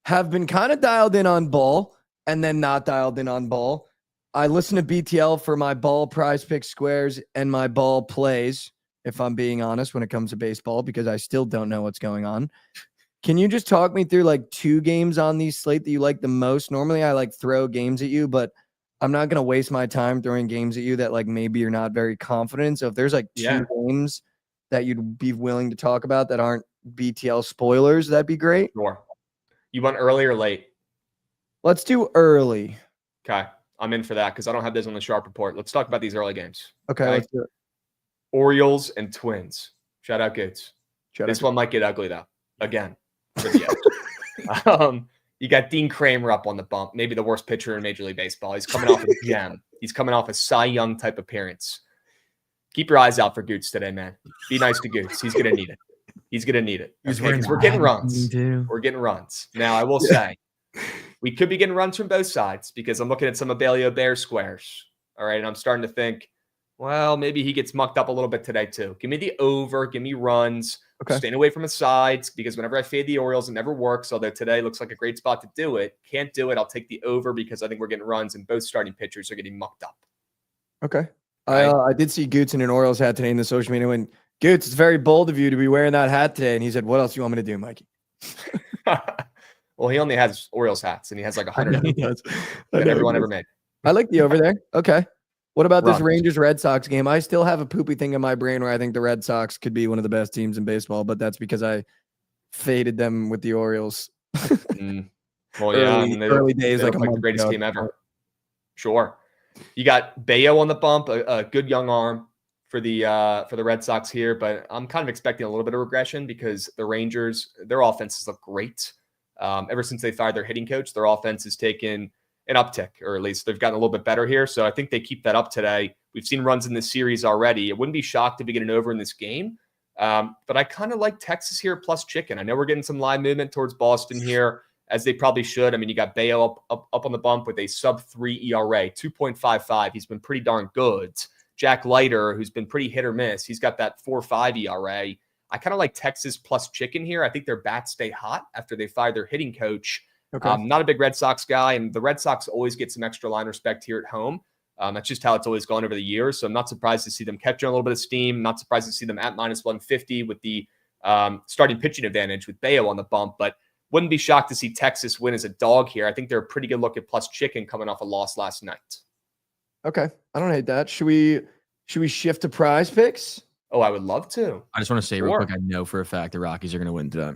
have been kind of dialed in on ball and then not dialed in on ball. I listen to BTL for my ball prize pick squares and my ball plays, if I'm being honest, when it comes to baseball, because I still don't know what's going on. Can you just talk me through like 2 games on these slate that you like the most? Normally I like throw games at you, but I'm not going to waste my time throwing games at you that like maybe you're not very confident in. So if there's like 2 games that you'd be willing to talk about that aren't BTL spoilers, that'd be great. Sure. You want early or late? Let's do early. Okay. I'm in for that because I don't have those on the sharp report. Let's talk about these early games. Okay. Let's do it. Orioles and Twins. Shout out Goods. This one might get ugly though. Again. For the edge. You got Dean Kramer up on the bump, maybe the worst pitcher in Major League Baseball. He's coming off a gem. He's coming off a Cy Young type appearance. Keep your eyes out for Goots today, man. Be nice to Goots. He's going to need it. He's going to need it. Okay? 'Cause we're getting runs. We're getting runs. Now, I will say, we could be getting runs from both sides because I'm looking at some Abelio Bear squares. All right. And I'm starting to think, well, maybe he gets mucked up a little bit today too. Give me the over. Give me runs. Okay. Staying away from the sides because whenever I fade the Orioles, it never works. Although today looks like a great spot to do it. Can't do it. I'll take the over because I think we're getting runs and both starting pitchers are getting mucked up. Okay. I did see Goots in an Orioles hat today in the social media. When Goots, it's very bold of you to be wearing that hat today. And he said, what else do you want me to do, Mikey? Well, he only has Orioles hats and he has like 100 He does. that everyone ever made. I like the over there. Okay. What about this Runs. Rangers-Red Sox game? I still have a poopy thing in my brain where I think the Red Sox could be one of the best teams in baseball, but that's because I faded them with the Orioles. Well, yeah, early, and early days, they like look a like the month greatest ago. team ever. Sure. You got Bayo on the bump, a good young arm for the Red Sox here, but I'm kind of expecting a little bit of regression because the Rangers, their offenses look great. Ever since they fired their hitting coach, their offense has taken an uptick, or at least they've gotten a little bit better here. So I think they keep that up today. We've seen runs in this series already. It wouldn't be shocked if we get an over in this game. But I kind of like Texas here plus chicken. I know we're getting some line movement towards Boston here, as they probably should. I mean, you got Bayo up on the bump with a sub-3 ERA, 2.55. He's been pretty darn good. Jack Leiter, who's been pretty hit or miss, he's got that 4.5 ERA. I kind of like Texas plus chicken here. I think their bats stay hot after they fire their hitting coach. Okay. Not a big Red Sox guy, and the Red Sox always get some extra line respect here at home. That's just how it's always gone over the years. So I'm not surprised to see them catching a little bit of steam. Not surprised to see them at minus 150 with the starting pitching advantage with Bayo on the bump. But wouldn't be shocked to see Texas win as a dog here. I think they're a pretty good look at plus chicken coming off a loss last night. Okay. I don't hate that. Should we shift to prize picks? Oh, I would love to. I just want to say real Sure. quick, I know for a fact the Rockies are going to win today.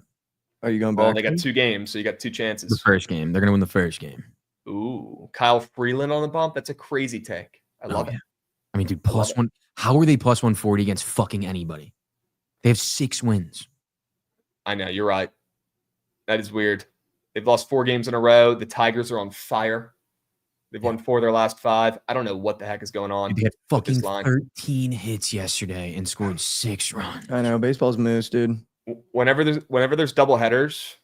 Are you going back? Well, they got 2 games, so you got 2 The chances. first game. They're going to win the first game. Ooh, Kyle Freeland on the bump. That's a crazy take. I love it. I mean, dude, plus one. How are they plus 140 against fucking anybody? They have 6 wins. I know. You're right. That is weird. They've lost 4 games in a row. The Tigers are on fire. They've won 4 of their last 5. I don't know what the heck is going on. Dude, they had with this fucking line. 13 hits yesterday and scored 6 runs. I know. Baseball's moose, dude. Whenever there's double headers,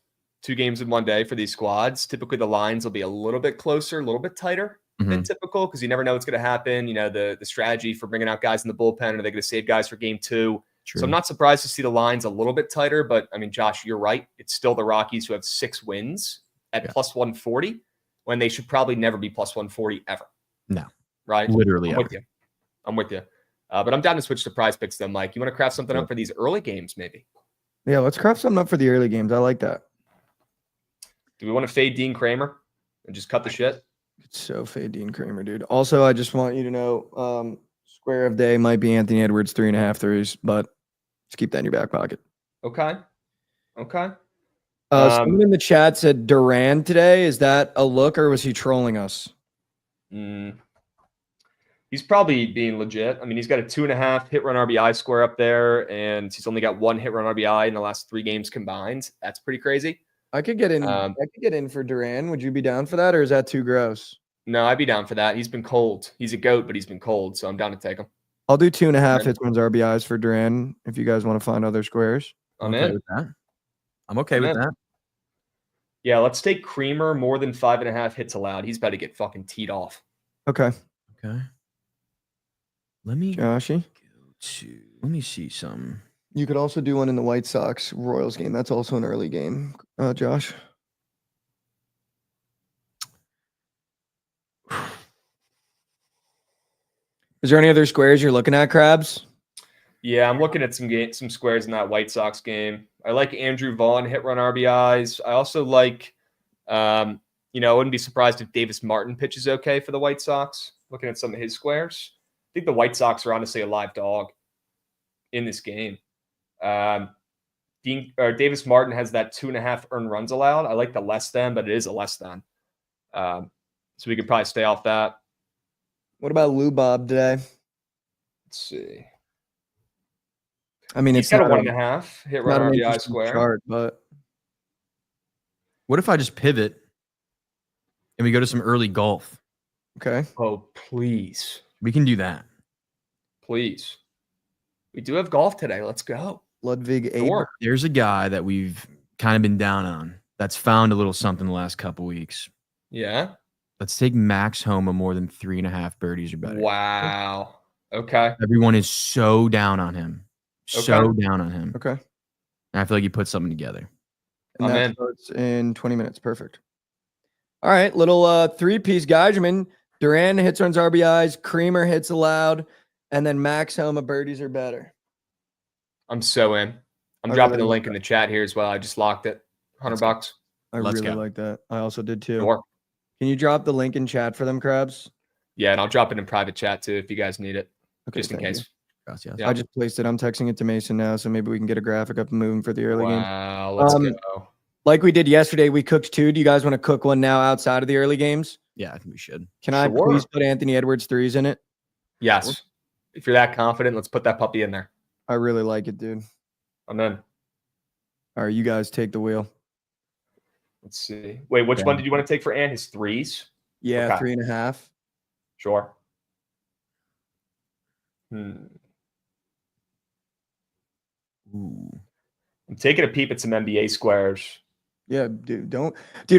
2 games in one day for these squads, typically the lines will be a little bit closer, a little bit tighter than typical, because you never know what's going to happen. You know, the strategy for bringing out guys in the bullpen, are they going to save guys for game 2? True. So I'm not surprised to see the lines a little bit tighter, but I mean, Josh, you're right. It's still the Rockies who have 6 wins at plus 140 when they should probably never be plus 140 ever. No. Right? Literally I'm with you. But I'm down to switch to prize picks though, Mike. You want to craft something up for these early games maybe? Yeah, let's craft something up for the early games. I like that. Do we want to fade Dean Kramer and just cut the shit? It's so fade Dean Kramer, dude. Also, I just want you to know, square of day might be Anthony Edwards 3.5 threes, but just keep that in your back pocket. Okay. Someone in the chat said Duran today. Is that a look or was he trolling us? He's probably being legit. I mean, he's got a 2.5 hit run RBI square up there, and he's only got 1 hit run RBI in the last 3 games combined. That's pretty crazy. I could get in. I could get in for Duran. Would you be down for that, or is that too gross? No, I'd be down for that. He's been cold. He's a GOAT, but he's been cold, so I'm down to take him. I'll do 2.5 hits runs RBIs for Duran if you guys want to find other squares. I'm okay in. with that. I'm okay with that. Yeah, let's take Creamer more than 5.5 hits allowed. He's about to get fucking teed off. Okay. Let me Joshy. let me see some. You could also do one in the White Sox Royals game. That's also an early game, Josh. Is there any other squares you're looking at, Krabs? Yeah, I'm looking at some squares in that White Sox game. I like Andrew Vaughn hit run RBIs. I also like, I wouldn't be surprised if Davis Martin pitches okay for the White Sox. Looking at some of his squares, I think the White Sox are honestly a live dog in this game. Davis Martin has that 2.5 earned runs allowed. I like the less than, but it is a less than. So we could probably stay off that. What about Lou Bob today? Let's see. I mean, He's it's got a not 1.5 hit not run an RBI interesting square. chart, but What if I just pivot and we go to some early golf? okay. Oh, please. We can do that. Please. We do have golf today. Let's go. Ludwig A. Sure. There's a guy that we've kind of been down on that's found a little something the last couple weeks. Yeah. Let's take Max Homa more than 3.5 birdies or better. Wow. Okay. Everyone is so down on him. So down on him. Okay. And I feel like he put something together. And I'm that in. starts in 20 minutes. Perfect. All right. Little 3-piece Geigerman. Duran hits runs RBIs. Creamer hits allowed. And then Max Homa birdies are better. I'm so in. I'm I dropping really the like link in the chat here as well. I just locked it. $100. I Let's really go. like that. I also did too. Sure. Can you drop the link in chat for them, Krabs? Yeah, and I'll drop it in private chat too if you guys need it, Okay, just in thank you. case. Gracias. Yeah. I just placed it. I'm texting it to Mason now, so maybe we can get a graphic up and moving for the early game. Wow, let's go. Like we did yesterday, we cooked 2. Do you guys want to cook one now outside of the early games? Yeah, I think we should. Can I Sure. please put Anthony Edwards 3s in it? Yes. If you're that confident, let's put that puppy in there. I really like it, dude. I'm in. All right, you guys take the wheel. Let's see. Wait, which one did you want to take for Ant? His 3s? Yeah, Okay. 3.5. Sure. Ooh. I'm taking a peep at some NBA squares. Yeah, dude,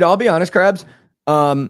I'll be honest, Krabs. I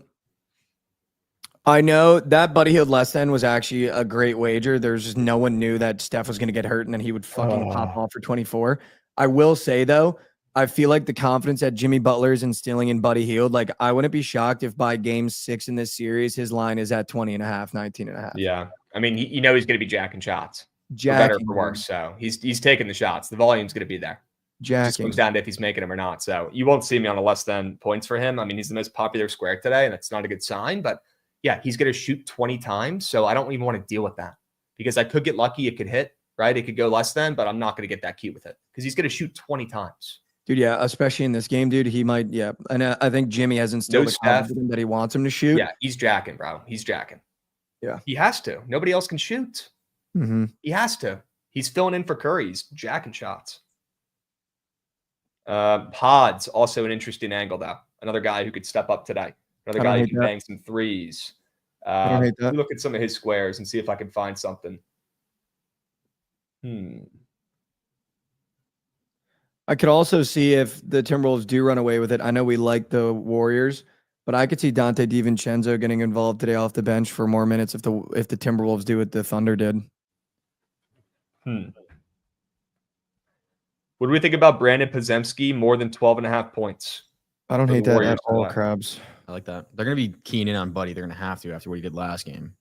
know that Buddy Hield less than was actually a great wager. There's just no one knew that Steph was going to get hurt and then he would fucking pop off for 24. I will say though, I feel like the confidence that Jimmy Butler is instilling in Buddy Hield, like I wouldn't be shocked if by game 6 in this series, his line is at 20.5, 19.5. Yeah. I mean, he's going to be jacking shots. For better or for worse. So he's taking the shots. The volume's going to be there. Just comes down to if he's making them or not. So you won't see me on a less than points for him. I mean, he's the most popular square today, and that's not a good sign. But yeah, he's going to shoot 20 times. So I don't even want to deal with that because I could get lucky. It could hit, right? It could go less than, but I'm not going to get that cute with it because he's going to shoot 20 times. Dude, yeah, especially in this game, dude, he might, yeah. And I think Jimmy has instilled the confidence that he wants him to shoot. Yeah, he's jacking, bro. He's jacking. Yeah. He has to. Nobody else can shoot. Mm-hmm. He has to. He's filling in for Curry. He's jacking shots. Pods, also an interesting angle, though. Another guy who could step up today. Another guy who can bang some 3s. I don't hate that. Look at some of his squares and see if I can find something. I could also see if the Timberwolves do run away with it. I know we like the Warriors, but I could see Dante DiVincenzo getting involved today off the bench for more minutes if the Timberwolves do what the Thunder did. What do we think about Brandon Podziemski more than 12.5 points? I don't hate that at all, Krabs. I like that. They're going to be keying in on Buddy. They're going to have to after what he did last game.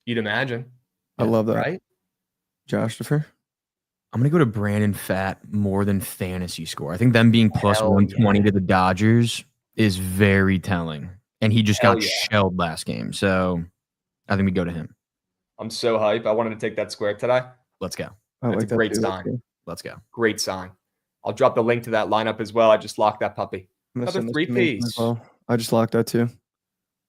You'd imagine. I love that. Right? Josh Defer? I'm going to go to Brandon Fat more than fantasy score. I think them being plus 120 to the Dodgers is very telling. And he just got shelled last game. So I think we go to him. I'm so hype. I wanted to take that square today. Let's go. That's a great sign. Let's go. Great sign. I'll drop the link to that lineup as well. I just locked that puppy. Another 3-piece. I just locked that too.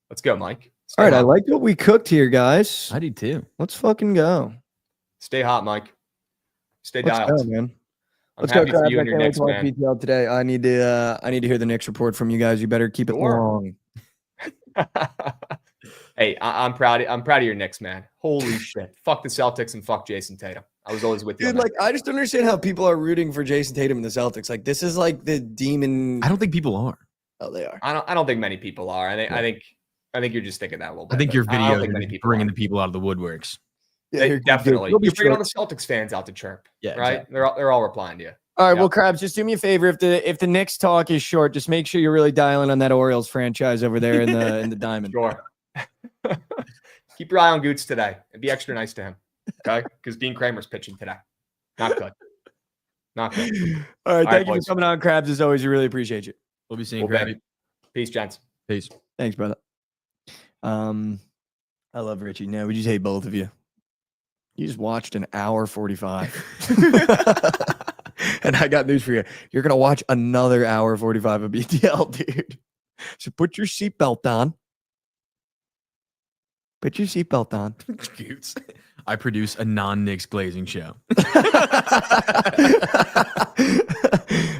Let's go, Mike. All right, I like what we cooked here, guys. I do too. Let's fucking go. Stay hot, Mike. Stay Let's dialed. go, man. Let's go, Krabs. you and your Knicks, man. PTL today. I need to hear the Knicks report from you guys. You better keep it long. Hey, I'm proud of your Knicks, man. Holy shit. Fuck the Celtics and fuck Jason Tatum. I was always with you. Dude, like, I just don't understand how people are rooting for Jason Tatum and the Celtics. Like, this is like the demon. I don't think people are. Oh, they are. I don't think many people are. I think you're just thinking that a little bit. I think your video is bringing are. the people out of the woodworks. Yeah, definitely. You're bringing all the Celtics fans out to chirp. Yeah, right. Exactly. They're all replying to you. All right, well, Krabs, just do me a favor. If the Knicks talk is short, just make sure you're really dialing on that Orioles franchise over there in the diamond. Sure. Keep your eye on Goots today and be extra nice to him. Okay? Because Dean Kramer's pitching today. Not good. Not good. All right, thank you for coming on, Krabs. As always, we really appreciate you. We'll be seeing you. Peace, gents. Peace. Thanks, brother. I love Richie. No, we just hate both of you. You just watched an hour 45. And I got news for you. You're going to watch another hour 45 of BTL, dude. So put your seatbelt on. Put your seatbelt on. I produce a non-Knicks glazing show.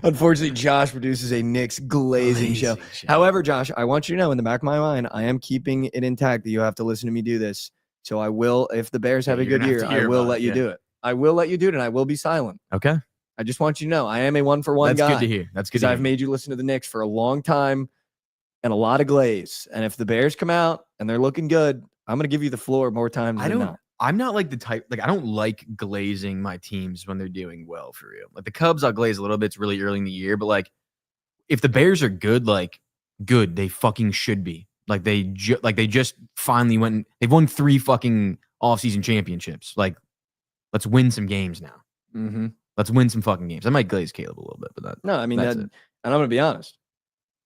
Unfortunately, Josh produces a Knicks glazing show. However, Josh, I want you to know in the back of my mind, I am keeping it intact that you have to listen to me do this. So I will, if the Bears have a good year, I will let you do it. I will let you do it, and I will be silent. Okay. I just want you to know I am a one-for-one guy. That's good to hear. That's good because I've made you listen to the Knicks for a long time and a lot of glaze. And if the Bears come out and they're looking good, I'm going to give you the floor more times than not. I'm not like the type, like I don't like glazing my teams when they're doing well for real. Like the Cubs, I'll glaze a little bit. It's really early in the year, but like if the Bears are good, like good, they fucking should be. Like they just finally went. They've won 3 fucking offseason championships. Like let's win some games now. Mm-hmm. Let's win some fucking games. I might glaze Caleb a little bit, but no, I mean that. And I'm going to be honest.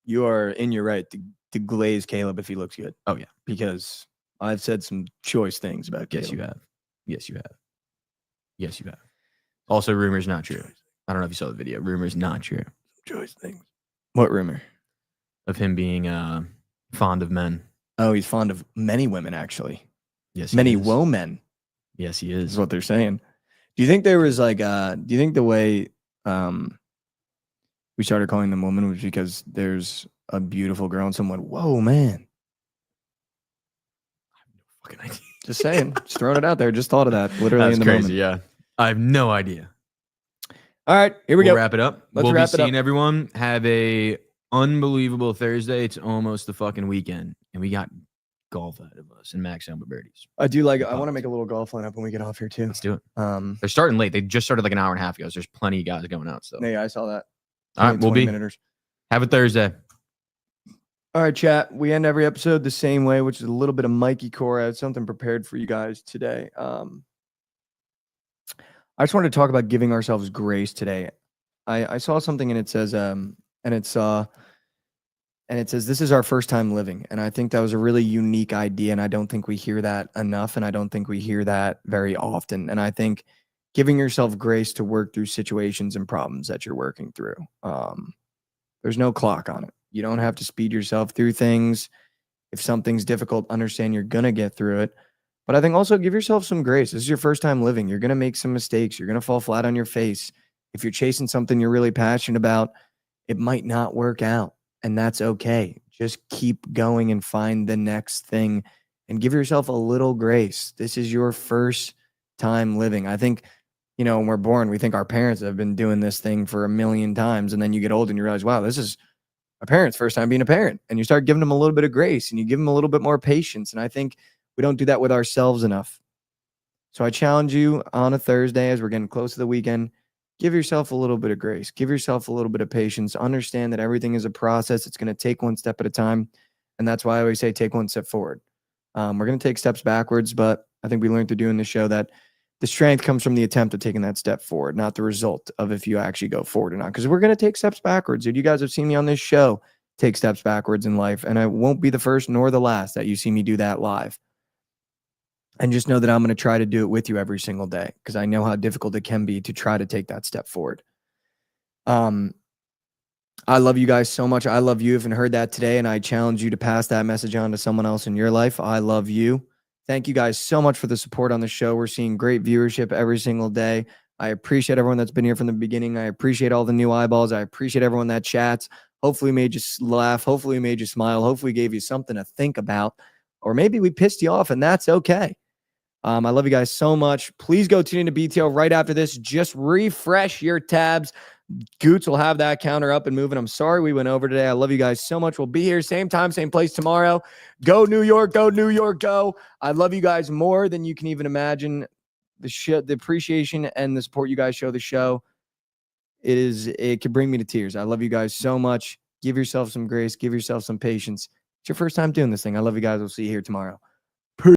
You are in your right to glaze Caleb if he looks good. Oh yeah, because I've said some choice things about Yes, Caleb. you have. Yes, you have. Yes, you have. Also, rumors not true. I don't know if you saw the video. Rumors not true Choice things. What rumor? of him being fond of men. Oh, he's fond of many women, actually. Yes, he Many is. women Yes, he is is. what they're saying. Do you think there was like do you think the way we started calling them women was because there's a beautiful girl and someone, whoa, man. Fucking idea. Just saying. Just throwing it out there. Just thought of that literally That's in the crazy. moment. Yeah, I have no idea. All right, here we We'll go. wrap it up. Let's we'll wrap be it up. seeing everyone. Have a unbelievable Thursday. It's almost the fucking weekend, and we got golf ahead of us and Max Elmer birdies. I do like. Good I want to putt. make a little golf lineup when we get off here too. Let's do it. Um, They're starting late. They just started like an hour and a half ago. So there's plenty of guys going out. So yeah, I saw that. all right, we'll 20 be. minuters. Have a Thursday. All right, chat. We end every episode the same way, which is a little bit of Mikey Core. I had something prepared for you guys today. I just wanted to talk about giving ourselves grace today. I saw something and it says, it says, this is our first time living. And I think that was a really unique idea. And I don't think we hear that enough. And I don't think we hear that very often. And I think giving yourself grace to work through situations and problems that you're working through. There's no clock on it. You don't have to speed yourself through things. If something's difficult, understand you're going to get through it. But I think also give yourself some grace. This is your first time living. You're going to make some mistakes. You're going to fall flat on your face. If you're chasing something you're really passionate about, it might not work out. And that's okay. Just keep going and find the next thing and give yourself a little grace. This is your first time living. I think, when we're born, we think our parents have been doing this thing for a million times. And then you get old and you realize, wow, this is my parents' first time being a parent. And you start giving them a little bit of grace and you give them a little bit more patience. And I think we don't do that with ourselves enough. So I challenge you on a Thursday as we're getting close to the weekend, give yourself a little bit of grace, give yourself a little bit of patience, understand that everything is a process. It's going to take one step at a time. And that's why I always say, take one step forward. We're going to take steps backwards, but I think we learned through doing the show that the strength comes from the attempt of taking that step forward, not the result of if you actually go forward or not. Because we're going to take steps backwards. Dude, you guys have seen me on this show take steps backwards in life, and I won't be the first nor the last that you see me do that live. And just know that I'm going to try to do it with you every single day because I know how difficult it can be to try to take that step forward. I love you guys so much. I love you. If you haven't heard that today, and I challenge you to pass that message on to someone else in your life. I love you. Thank you guys so much for the support on the show. We're seeing great viewership every single day. I appreciate everyone that's been here from the beginning. I appreciate all the new eyeballs. I appreciate everyone that chats. Hopefully we made you laugh. Hopefully we made you smile. Hopefully we gave you something to think about. Or maybe we pissed you off, and that's okay. I love you guys so much. Please go tune into BTO right after this. Just refresh your tabs. Goots will have that counter up and moving. I'm sorry we went over today. I love you guys so much. We'll be here same time, same place tomorrow. Go New York, go New York, go. I love you guys more than you can even imagine. The appreciation and the support you guys show the show, it can bring me to tears. I love you guys so much. Give yourself some grace. Give yourself some patience. It's your first time doing this thing. I love you guys. We'll see you here tomorrow.